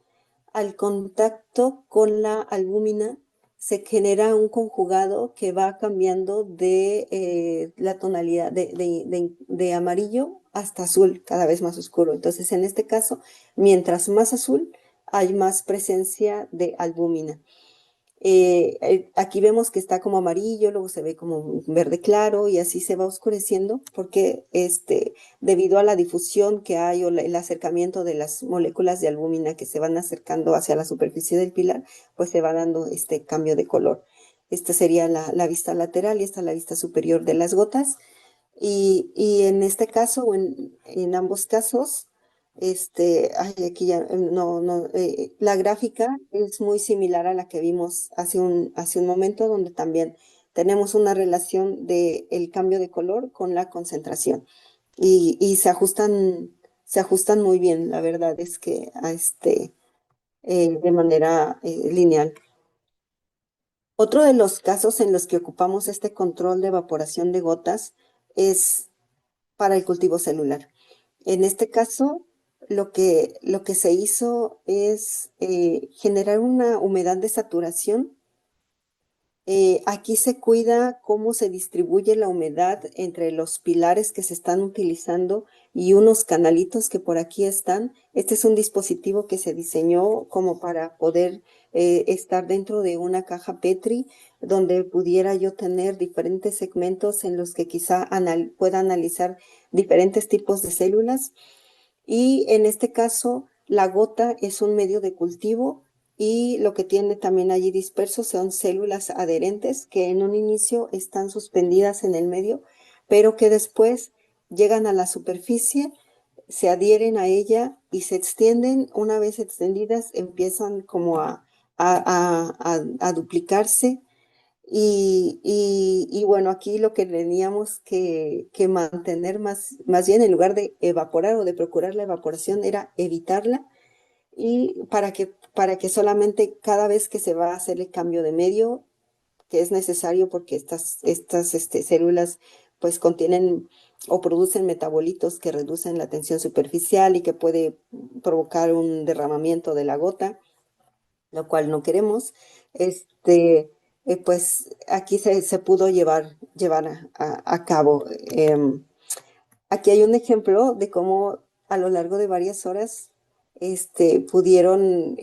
al contacto con la albúmina se genera un conjugado que va cambiando de la tonalidad de amarillo hasta azul, cada vez más oscuro. Entonces, en este caso, mientras más azul, hay más presencia de albúmina. Aquí vemos que está como amarillo, luego se ve como un verde claro y así se va oscureciendo porque debido a la difusión que hay o el acercamiento de las moléculas de albúmina que se van acercando hacia la superficie del pilar, pues se va dando este cambio de color. Esta sería la vista lateral y esta la vista superior de las gotas. Y en este caso, o en ambos casos, ay, aquí ya, no, no, la gráfica es muy similar a la que vimos hace un momento, donde también tenemos una relación de el cambio de color con la concentración. Y se ajustan muy bien, la verdad es que de manera lineal. Otro de los casos en los que ocupamos este control de evaporación de gotas es para el cultivo celular. En este caso, lo que se hizo es generar una humedad de saturación. Aquí se cuida cómo se distribuye la humedad entre los pilares que se están utilizando y unos canalitos que por aquí están. Este es un dispositivo que se diseñó como para poder estar dentro de una caja Petri, donde pudiera yo tener diferentes segmentos en los que quizá pueda analizar diferentes tipos de células. Y en este caso, la gota es un medio de cultivo y lo que tiene también allí disperso son células adherentes que en un inicio están suspendidas en el medio, pero que después llegan a la superficie, se adhieren a ella y se extienden. Una vez extendidas, empiezan como a duplicarse y bueno, aquí lo que teníamos que mantener más bien en lugar de evaporar o de procurar la evaporación era evitarla y para que solamente cada vez que se va a hacer el cambio de medio, que es necesario porque estas células pues contienen o producen metabolitos que reducen la tensión superficial y que puede provocar un derramamiento de la gota, lo cual no queremos. Pues aquí se pudo llevar a cabo. Aquí hay un ejemplo de cómo a lo largo de varias horas pudieron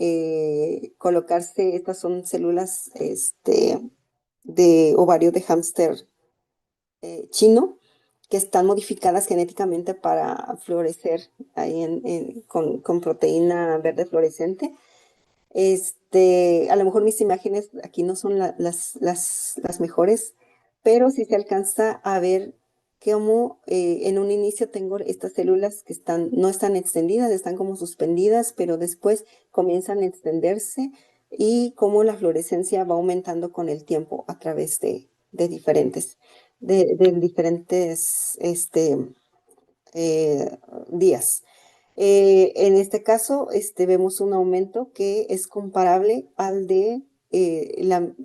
colocarse, estas son células de ovario de hámster chino, que están modificadas genéticamente para florecer ahí con proteína verde fluorescente. A lo mejor mis imágenes aquí no son las mejores, pero sí se alcanza a ver cómo en un inicio tengo estas células que no están extendidas, están como suspendidas, pero después comienzan a extenderse y cómo la fluorescencia va aumentando con el tiempo a través de diferentes eh, días. En este caso, vemos un aumento que es comparable al de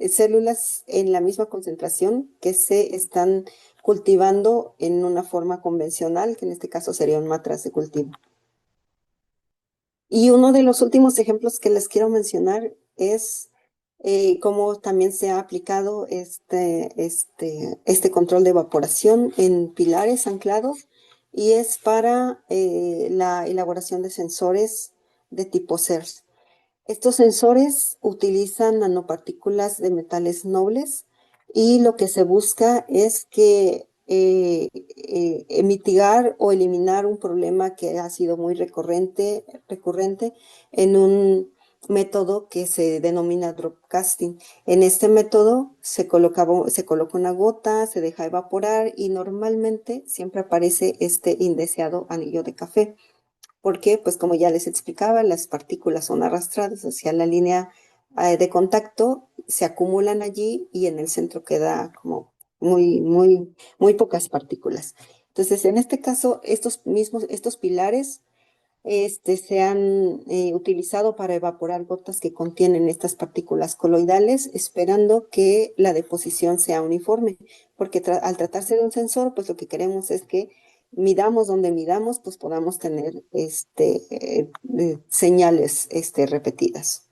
células en la misma concentración que se están cultivando en una forma convencional, que en este caso sería un matraz de cultivo. Y uno de los últimos ejemplos que les quiero mencionar es cómo también se ha aplicado este control de evaporación en pilares anclados y es para la elaboración de sensores de tipo CERS. Estos sensores utilizan nanopartículas de metales nobles y lo que se busca es que mitigar o eliminar un problema que ha sido muy recurrente en un método que se denomina dropcasting. En este método se coloca una gota, se deja evaporar y normalmente siempre aparece este indeseado anillo de café porque, pues como ya les explicaba, las partículas son arrastradas hacia la línea de contacto, se acumulan allí y en el centro queda como muy pocas partículas. Entonces, en este caso, estos pilares se han utilizado para evaporar gotas que contienen estas partículas coloidales, esperando que la deposición sea uniforme, porque al tratarse de un sensor, pues lo que queremos es que midamos donde midamos, pues podamos tener señales repetidas.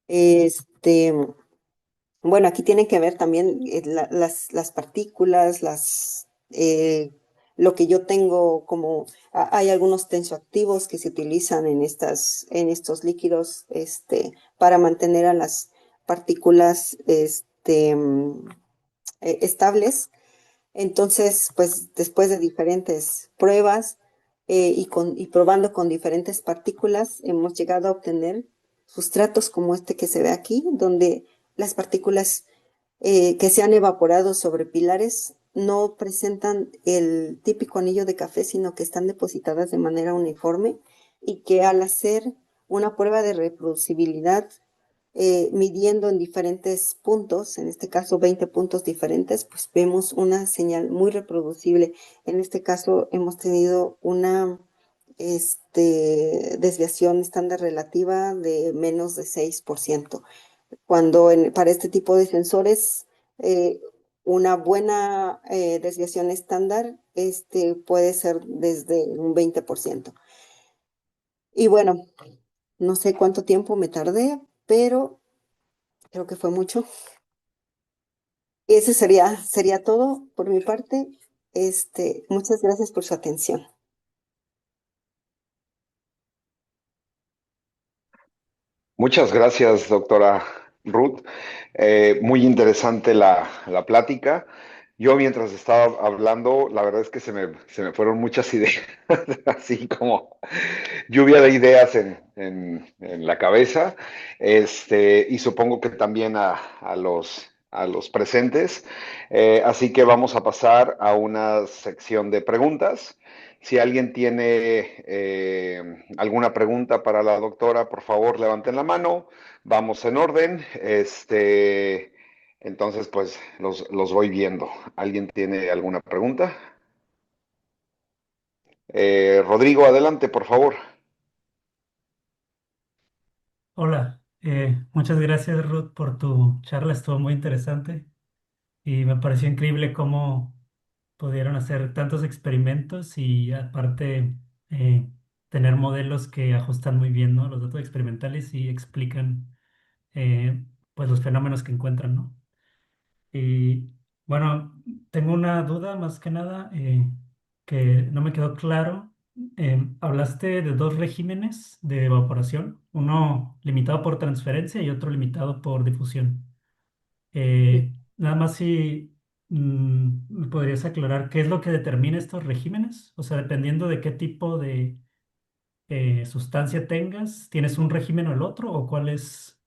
Este, bueno, aquí tienen que ver también las partículas, lo que yo tengo como, hay algunos tensoactivos que se utilizan en estos líquidos, para mantener a las partículas, estables. Entonces, pues después de diferentes pruebas y probando con diferentes partículas, hemos llegado a obtener sustratos como este que se ve aquí, donde las partículas que se han evaporado sobre pilares no presentan el típico anillo de café, sino que están depositadas de manera uniforme y que al hacer una prueba de reproducibilidad midiendo en diferentes puntos, en este caso 20 puntos diferentes, pues vemos una señal muy reproducible. En este caso hemos tenido una desviación estándar relativa de menos de 6%, cuando para este tipo de sensores una buena desviación estándar puede ser desde un 20%. Y bueno, no sé cuánto tiempo me tardé, pero creo que fue mucho. Eso sería todo por mi parte. Muchas gracias por su atención. Muchas gracias, doctora Ruth. Muy interesante la plática. Yo mientras estaba hablando, la verdad es que se me fueron muchas ideas, así como lluvia de ideas en la cabeza, y supongo que también a los presentes. Así que vamos a pasar a una sección de preguntas. Si alguien tiene alguna pregunta para la doctora, por favor, levanten la mano. Vamos en orden. Entonces, pues los voy viendo. ¿Alguien tiene alguna pregunta? Rodrigo, adelante, por favor. Hola, muchas gracias Ruth por tu charla, estuvo muy interesante y me pareció increíble cómo pudieron hacer tantos experimentos y aparte eh, tener modelos que ajustan muy bien, ¿no? Los datos experimentales y explican pues los fenómenos que encuentran, ¿no? Y bueno, tengo una duda más que nada que no me quedó claro. Hablaste de dos regímenes de evaporación, uno limitado por transferencia y otro limitado por difusión. Nada más si me podrías aclarar qué es lo que determina estos regímenes. O sea, dependiendo de qué tipo de sustancia tengas, ¿tienes un régimen o el otro? ¿O cuál es?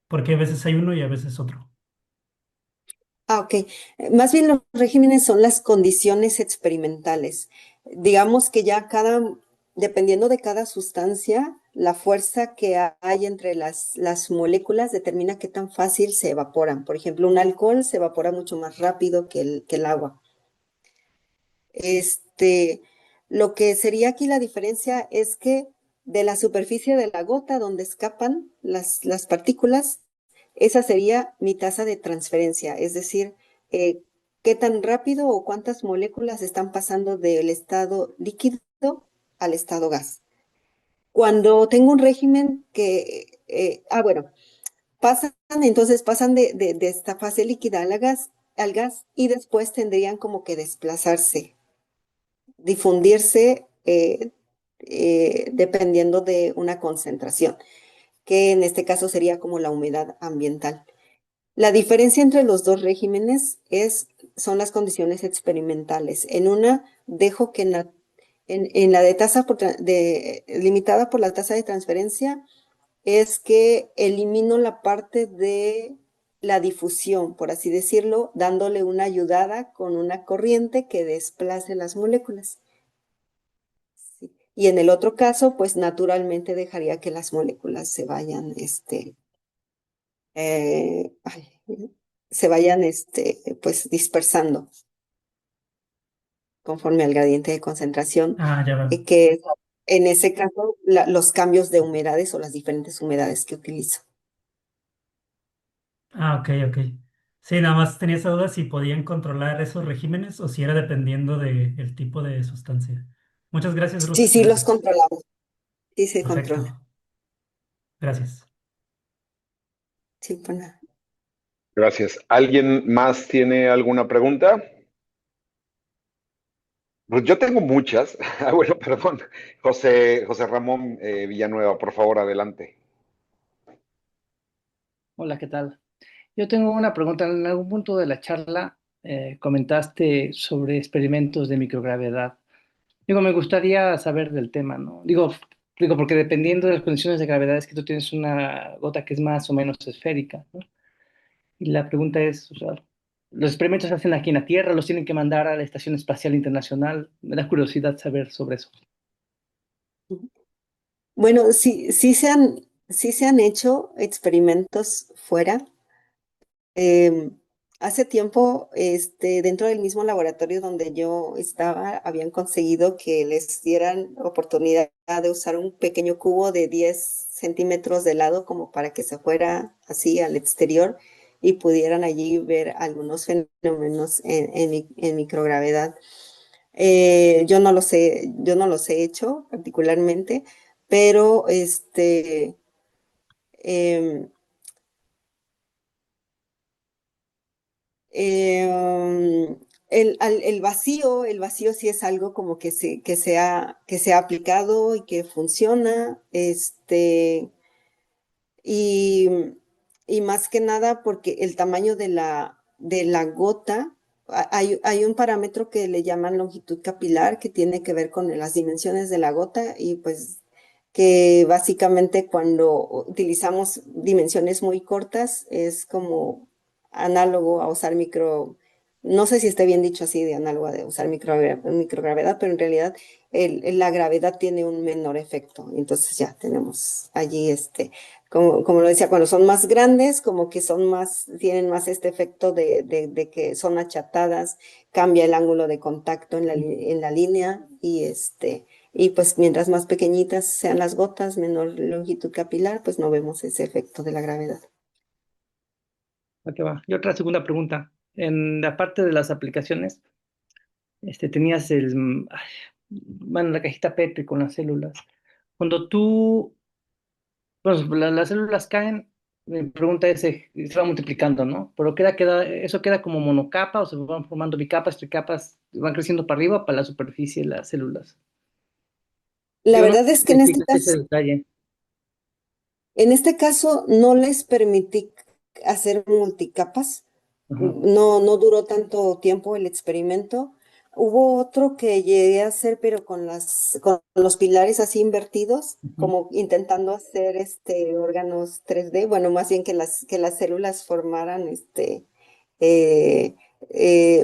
Porque a veces hay uno y a veces otro. Ah, ok. Más bien los regímenes son las condiciones experimentales. Digamos que ya dependiendo de cada sustancia, la fuerza que hay entre las moléculas determina qué tan fácil se evaporan. Por ejemplo, un alcohol se evapora mucho más rápido que el agua. Este, lo que sería aquí la diferencia es que de la superficie de la gota donde escapan las partículas, esa sería mi tasa de transferencia, es decir, qué tan rápido o cuántas moléculas están pasando del estado líquido al estado gas. Cuando tengo un régimen bueno, entonces pasan de esta fase líquida al gas y después tendrían como que desplazarse, difundirse dependiendo de una concentración, que en este caso sería como la humedad ambiental. La diferencia entre los dos regímenes son las condiciones experimentales. En una dejo que en la de limitada por la tasa de transferencia es que elimino la parte de la difusión, por así decirlo, dándole una ayudada con una corriente que desplace las moléculas. Sí. Y en el otro caso, pues naturalmente dejaría que las moléculas ay, se vayan, pues dispersando conforme al gradiente de concentración, Ah, ya veo. que es, en ese caso, los cambios de humedades o las diferentes humedades que utilizo. Ah, ok, ok. Sí, nada más tenía esa duda si podían controlar esos regímenes o si era dependiendo del tipo de sustancia. Muchas gracias, Ruth. Sí, sí, los Gracias. controlamos, sí se controla. Perfecto. Gracias. Sí, pues nada. Gracias. ¿Alguien más tiene alguna pregunta? Pues yo tengo muchas. Ah, bueno, perdón. José Ramón Villanueva, por favor, adelante. Hola, ¿qué tal? Yo tengo una pregunta. En algún punto de la charla comentaste sobre experimentos de microgravedad. Digo, me gustaría saber del tema, ¿no? Digo, porque dependiendo de las condiciones de gravedad es que tú tienes una gota que es más o menos esférica, ¿no? Y la pregunta es, o sea, ¿los experimentos se hacen aquí en la Tierra? ¿Los tienen que mandar a la Estación Espacial Internacional? Me da curiosidad saber sobre eso. Bueno, sí se han hecho experimentos fuera. Em, Hace tiempo, dentro del mismo laboratorio donde yo estaba, habían conseguido que les dieran oportunidad de usar un pequeño cubo de 10 centímetros de lado como para que se fuera así al exterior y pudieran allí ver algunos fenómenos en microgravedad. Yo no los he hecho particularmente, pero em, el vacío sí es algo como que se ha aplicado y que funciona, y, y más que nada porque el tamaño de la gota, hay un parámetro que le llaman longitud capilar que tiene que ver con las dimensiones de la gota y pues que básicamente cuando utilizamos dimensiones muy cortas es como análogo a usar no sé si esté bien dicho así de análogo a de usar microgravedad, pero en realidad la gravedad tiene un menor efecto. Entonces ya tenemos allí como lo decía, cuando son más grandes, como que tienen más este efecto de que son achatadas, cambia el ángulo de contacto en la línea y pues mientras más pequeñitas sean las gotas, menor longitud capilar, pues no vemos ese efecto de la gravedad. ¿A qué va? Y otra segunda pregunta. En la parte de las aplicaciones, tenías bueno, la cajita Petri con las células. Cuando tú, pues, las células caen, mi pregunta es, se va multiplicando, ¿no? Pero eso queda como monocapa o se van formando bicapas, tricapas, van creciendo para arriba, para la superficie las células. La Digo, no verdad es que me explicaste ese detalle. en este caso no les permití hacer multicapas. Ajá. No duró tanto tiempo el experimento. Hubo otro que llegué a hacer, pero con los pilares así invertidos, Ujú. como intentando hacer órganos 3D. Bueno, más bien que las células formaran eh,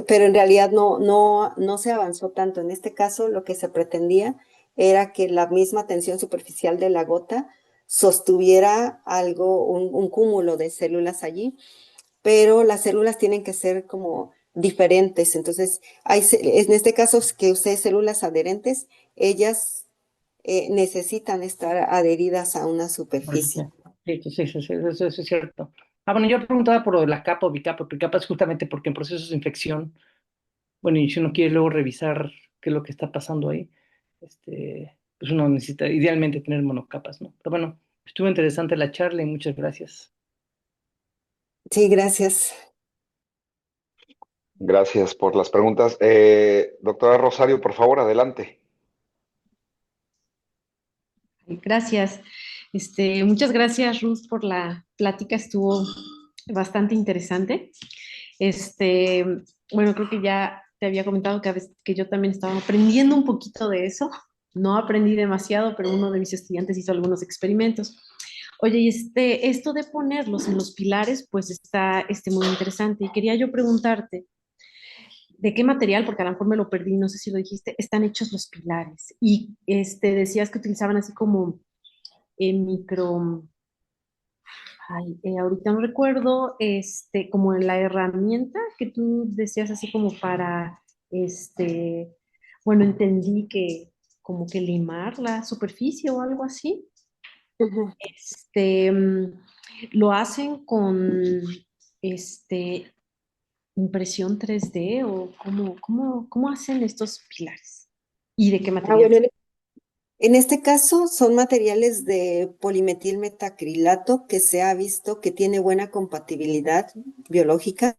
pero en realidad no se avanzó tanto. En este caso, lo que se pretendía era que la misma tensión superficial de la gota sostuviera un cúmulo de células allí, pero las células tienen que ser como diferentes. Entonces, en este caso que usé células adherentes, ellas necesitan estar adheridas a una superficie. Sí, sí, sí, sí, sí, eso es cierto. Bueno, yo preguntaba por lo de la capa o bicapa, bicapa es justamente porque en procesos de infección, bueno, y si uno quiere luego revisar qué es lo que está pasando ahí, pues uno necesita idealmente tener monocapas, ¿no? Pero bueno, estuvo interesante la charla y muchas gracias. Sí, gracias. Gracias por las preguntas. Doctora Rosario, por favor, adelante. Gracias. Muchas gracias, Ruth, por la plática. Estuvo bastante interesante. Este, bueno, creo que ya te había comentado que yo también estaba aprendiendo un poquito de eso. No aprendí demasiado, pero uno de mis estudiantes hizo algunos experimentos. Oye, y esto de ponerlos en los pilares, pues está muy interesante. Y quería yo preguntarte, ¿de qué material? Porque a lo mejor me lo perdí, no sé si lo dijiste, están hechos los pilares. Y decías que utilizaban así como micro, ay, ahorita no recuerdo, como la herramienta que tú decías así como para, bueno, entendí que como que limar la superficie o algo así. Ujú. Este, mm, lo hacen con, este, impresión 3D o cómo hacen estos pilares y de qué Ah, material. bueno, en este caso son materiales de polimetilmetacrilato que se ha visto que tiene buena compatibilidad biológica.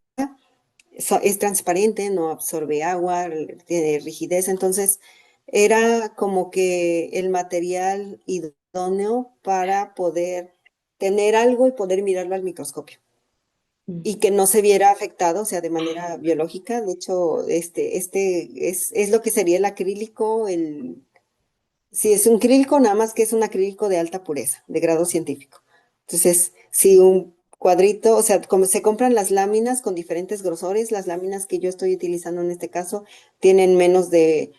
Es transparente, no absorbe agua, tiene rigidez, entonces era como que el material idóneo para poder tener algo y poder mirarlo al microscopio Mm. y que no se viera afectado, o sea, de manera biológica. De hecho, es lo que sería el acrílico, sí, es un acrílico, nada más que es un acrílico de alta pureza, de grado científico. Entonces, si un cuadrito, o sea, como se compran las láminas con diferentes grosores, las láminas que yo estoy utilizando en este caso tienen menos de,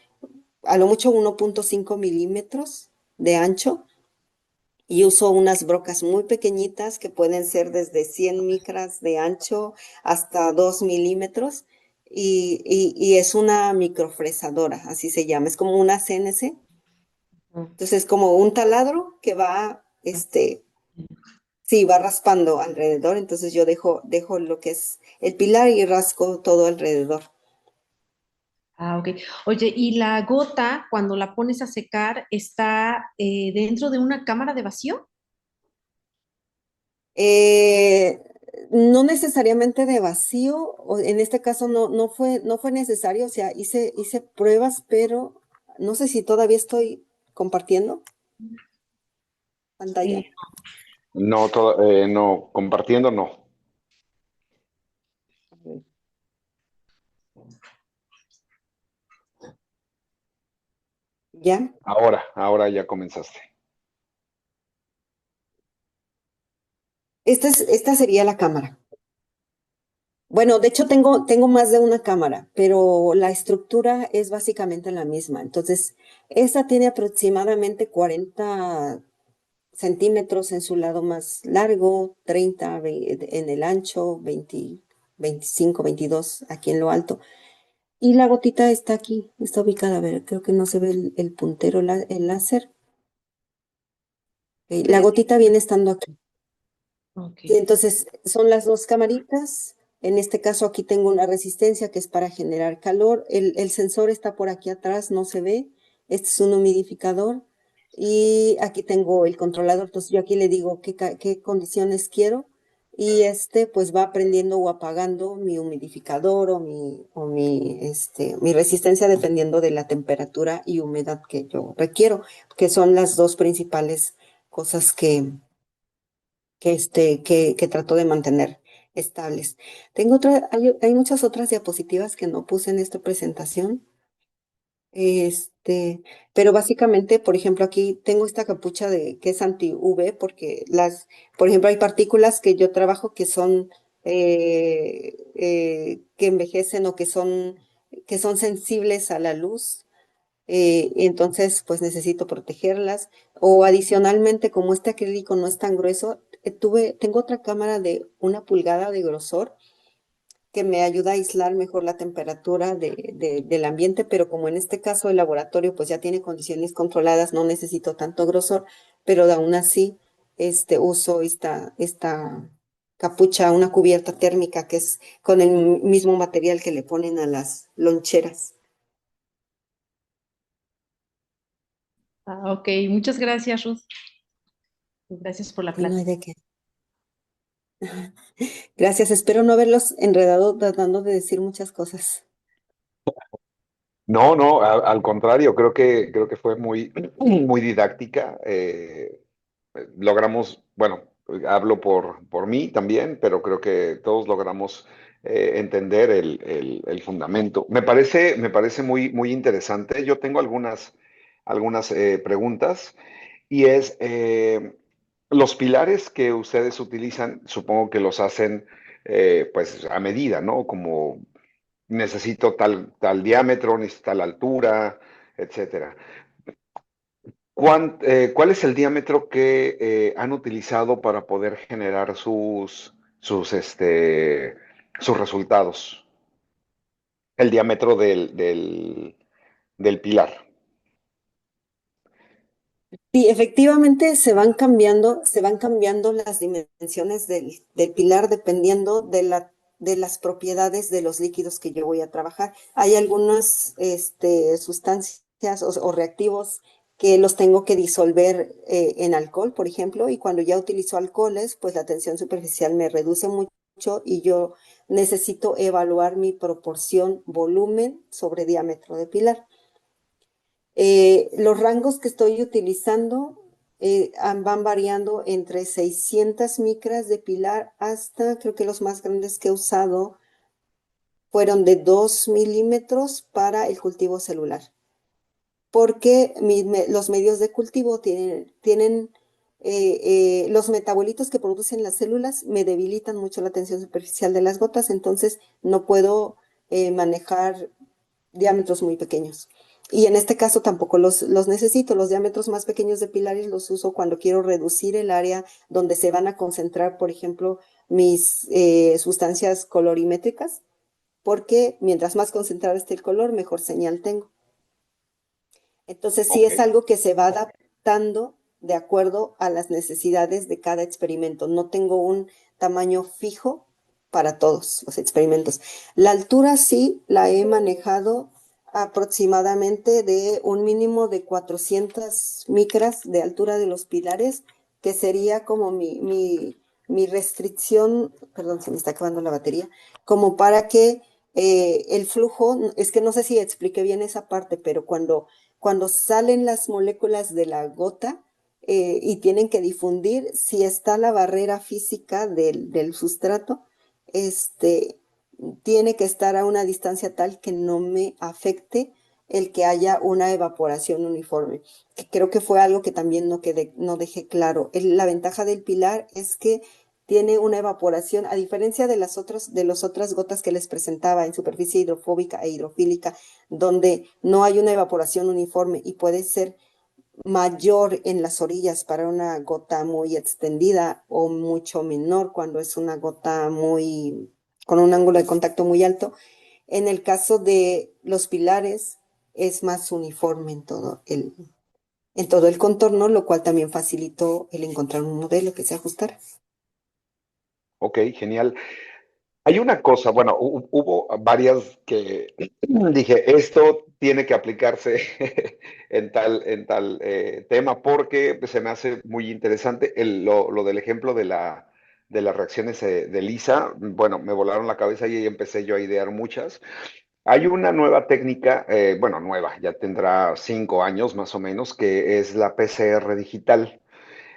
a lo mucho 1.5 milímetros de ancho y uso unas brocas muy pequeñitas que pueden ser desde 100 micras de ancho hasta 2 milímetros y es una microfresadora, así se llama, es como una CNC. Entonces, como un taladro que va, sí, va raspando alrededor. Entonces yo dejo lo que es el pilar y rasco todo alrededor. Ah, ok. Oye, ¿y la gota, cuando la pones a secar, está dentro de una cámara de vacío? Eh, no necesariamente de vacío, en este caso no fue necesario, o sea, hice pruebas, pero no sé si todavía estoy compartiendo pantalla. Eh, No, no, compartiendo no. ¿Ya? Ahora ya comenzaste. Esta sería la cámara. Bueno, de hecho tengo más de una cámara, pero la estructura es básicamente la misma. Entonces, esta tiene aproximadamente 40 centímetros en su lado más largo, 30 en el ancho, 20, 25, 22 aquí en lo alto. Y la gotita está aquí, está ubicada, a ver, creo que no se ve el puntero, el láser. La eh, gotita viene estando aquí. ok. Sí, entonces, son las dos camaritas. En este caso aquí tengo una resistencia que es para generar calor. El sensor está por aquí atrás, no se ve. Este es un humidificador. Y aquí tengo el controlador. Entonces yo aquí le digo qué condiciones quiero. Y este pues va prendiendo o apagando mi humidificador mi resistencia dependiendo de la temperatura y humedad que yo requiero, que son las dos principales cosas que trato de mantener estables. Hay muchas otras diapositivas que no puse en esta presentación. Este, pero básicamente, por ejemplo, aquí tengo esta capucha que es anti-UV porque por ejemplo, hay partículas que yo trabajo que son que envejecen o que son sensibles a la luz. Entonces, pues necesito protegerlas. O adicionalmente, como este acrílico no es tan grueso, tengo otra cámara de 1 pulgada de grosor que me ayuda a aislar mejor la temperatura del ambiente, pero como en este caso el laboratorio pues ya tiene condiciones controladas, no necesito tanto grosor, pero aún así uso esta capucha, una cubierta térmica que es con el mismo material que le ponen a las loncheras. Ok, muchas gracias, Ruth. Gracias por la Y no hay plática. de qué. Gracias, espero no haberlos enredado tratando de decir muchas cosas. No, no, al contrario, creo que fue muy, muy didáctica. Logramos, bueno, hablo por mí también, pero creo que todos logramos entender el fundamento. Me parece muy, muy interesante. Yo tengo algunas preguntas y los pilares que ustedes utilizan, supongo que los hacen pues a medida, ¿no? Como necesito tal diámetro, necesito tal altura, etcétera. ¿Cuál es el diámetro que han utilizado para poder generar sus resultados? El diámetro del pilar. Sí, efectivamente se van cambiando las dimensiones del pilar dependiendo de las propiedades de los líquidos que yo voy a trabajar. Hay algunas sustancias o reactivos que los tengo que disolver en alcohol, por ejemplo, y cuando ya utilizo alcoholes, pues la tensión superficial me reduce mucho y yo necesito evaluar mi proporción volumen sobre diámetro de pilar. Los rangos que estoy utilizando van variando entre 600 micras de pilar hasta, creo que los más grandes que he usado fueron de 2 milímetros para el cultivo celular, porque los medios de cultivo tienen los metabolitos que producen las células me debilitan mucho la tensión superficial de las gotas, entonces no puedo manejar diámetros muy pequeños. Y en este caso tampoco los necesito. Los diámetros más pequeños de pilares los uso cuando quiero reducir el área donde se van a concentrar, por ejemplo, mis sustancias colorimétricas, porque mientras más concentrado esté el color, mejor señal tengo. Entonces sí Ok, es algo que se va adaptando de acuerdo a las necesidades de cada experimento. No tengo un tamaño fijo para todos los experimentos. La altura sí la he manejado aproximadamente de un mínimo de 400 micras de altura de los pilares, que sería como mi restricción, perdón, se me está acabando la batería, como para que el flujo, es que no sé si expliqué bien esa parte, pero cuando salen las moléculas de la gota y tienen que difundir, si está la barrera física del sustrato, este, tiene que estar a una distancia tal que no me afecte el que haya una evaporación uniforme. Que creo que fue algo que también no dejé claro. La ventaja del pilar es que tiene una evaporación, a diferencia de las otras gotas que les presentaba en superficie hidrofóbica e hidrofílica, donde no hay una evaporación uniforme y puede ser mayor en las orillas para una gota muy extendida o mucho menor cuando es una gota con un ángulo de contacto muy alto. En el caso de los pilares es más uniforme en todo el contorno, lo cual también facilitó el encontrar un modelo que se ajustara. ok, genial. Hay una cosa, bueno, hubo varias que dije, esto tiene que aplicarse en tal tema porque se me hace muy interesante lo del ejemplo de las reacciones de Lisa. Bueno, me volaron la cabeza y ahí empecé yo a idear muchas. Hay una nueva técnica, bueno, nueva, ya tendrá 5 años más o menos, que es la PCR digital,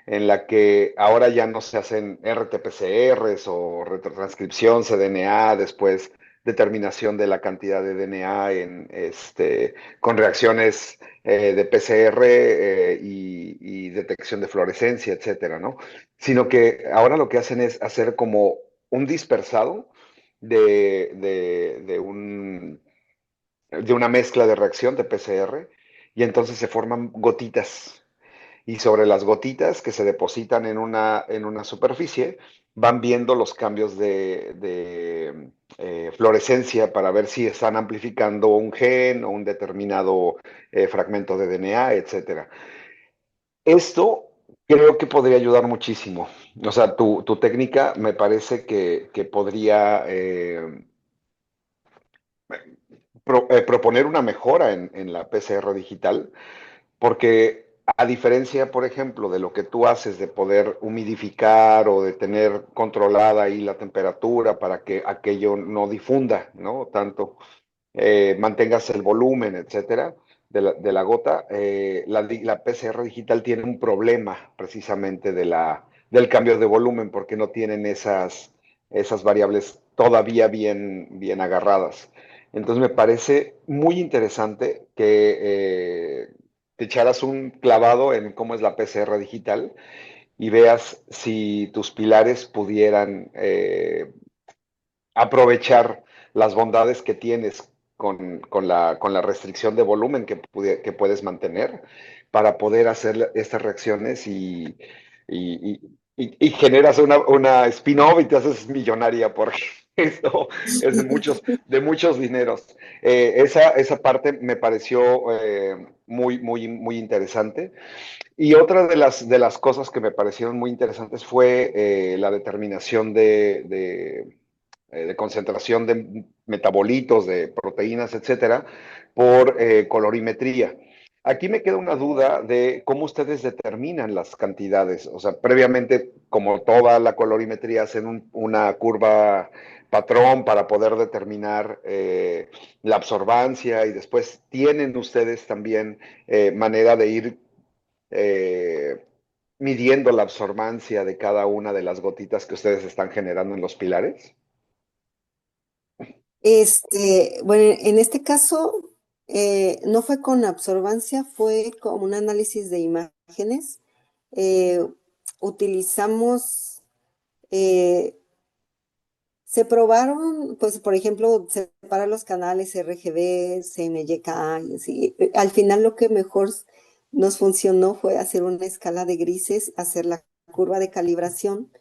en la que ahora ya no se hacen RT-PCRs o retrotranscripción, cDNA, después determinación de la cantidad de DNA con reacciones de PCR y detección de fluorescencia, etcétera, ¿no? Sino que ahora lo que hacen es hacer como un dispersado de una mezcla de reacción de PCR y entonces se forman gotitas y sobre las gotitas que se depositan en una superficie, van viendo los cambios de fluorescencia para ver si están amplificando un gen o un determinado fragmento de DNA, etcétera. Esto creo que podría ayudar muchísimo. O sea, tu técnica me parece que podría proponer una mejora en la PCR digital porque a diferencia, por ejemplo, de lo que tú haces de poder humidificar o de tener controlada ahí la temperatura para que aquello no difunda, ¿no? Tanto, mantengas el volumen, etcétera, de la gota, la PCR digital tiene un problema precisamente del cambio de volumen porque no tienen esas variables todavía bien agarradas. Entonces me parece muy interesante que te echaras un clavado en cómo es la PCR digital y veas si tus pilares pudieran aprovechar las bondades que tienes con la restricción de volumen que puedes mantener para poder hacer estas reacciones y generas una spin-off y te haces millonaria porque esto es de muchos dineros. Esa parte me pareció muy, muy, muy interesante. Y otra de las cosas que me parecieron muy interesantes fue la determinación de concentración de metabolitos, de proteínas, etcétera, por colorimetría. Aquí me queda una duda de cómo ustedes determinan las cantidades. O sea, previamente, como toda la colorimetría, hacen una curva patrón para poder determinar la absorbancia y después tienen ustedes también manera de ir eh, midiendo la absorbancia de cada una de las gotitas que ustedes están generando en los pilares. Bueno, en este caso no fue con absorbancia, fue con un análisis de imágenes. Eh, utilizamos, eh, se probaron, pues, por ejemplo, separar los canales RGB, CMYK, y así. Al final lo que mejor nos funcionó fue hacer una escala de grises, hacer la curva de calibración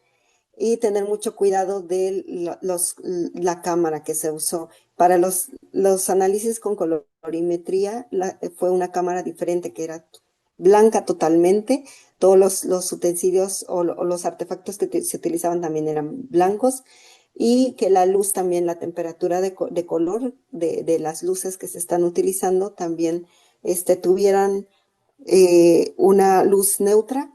y tener mucho cuidado de la cámara que se usó. Para los análisis con colorimetría fue una cámara diferente que era blanca totalmente. Todos los utensilios o los artefactos que se utilizaban también eran blancos y que la luz también, la temperatura de color de las luces que se están utilizando también tuvieran una luz neutra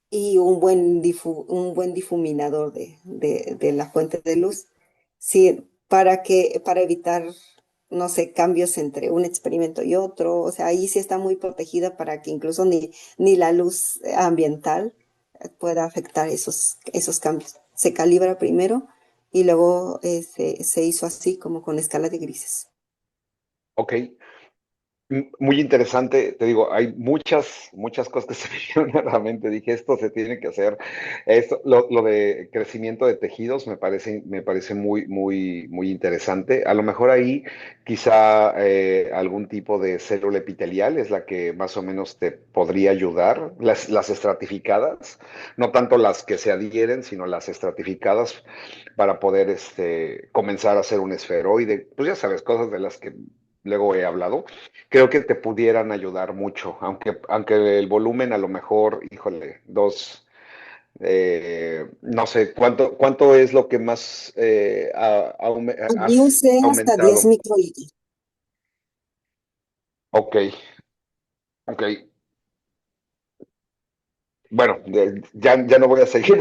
y un buen difuminador de la fuente de luz. Sí, para evitar, no sé, cambios entre un experimento y otro. O sea, ahí sí está muy protegida para que incluso ni la luz ambiental pueda afectar esos cambios. Se calibra primero y luego se hizo así como con escala de grises. Ok, muy interesante, te digo, hay muchas cosas que se me vinieron a la mente. Dije, esto se tiene que hacer. Lo de crecimiento de tejidos me parece muy, muy, muy interesante. A lo mejor ahí quizá algún tipo de célula epitelial es la que más o menos te podría ayudar. Las estratificadas, no tanto las que se adhieren, sino las estratificadas para poder comenzar a hacer un esferoide. Pues ya sabes, cosas de las que luego he hablado creo que te pudieran ayudar mucho, aunque el volumen a lo mejor, híjole, No sé, ¿cuánto es lo que más Allí has usé hasta 10 aumentado? microlitros. Ok, ok. Bueno, ya no voy a seguir,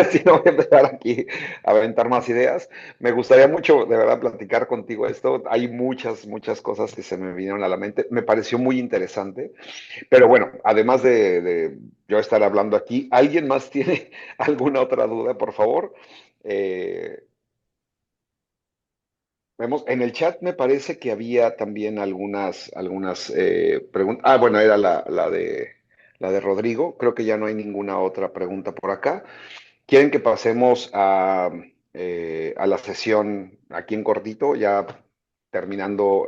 sino voy a empezar aquí a aventar más ideas. Me gustaría mucho, de verdad, platicar contigo esto. Hay muchas cosas que se me vinieron a la mente. Me pareció muy interesante. Pero bueno, además de yo estar hablando aquí, ¿alguien más tiene alguna otra duda, por favor? Eh, Vemos, en el chat me parece que había también algunas preguntas. Ah, bueno, era la de Rodrigo. Creo que ya no hay ninguna otra pregunta por acá. ¿Quieren que pasemos a la sesión aquí en cortito, ya terminando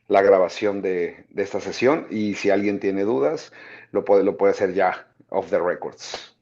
la grabación de esta sesión? Y si alguien tiene dudas, lo puede hacer ya off the records.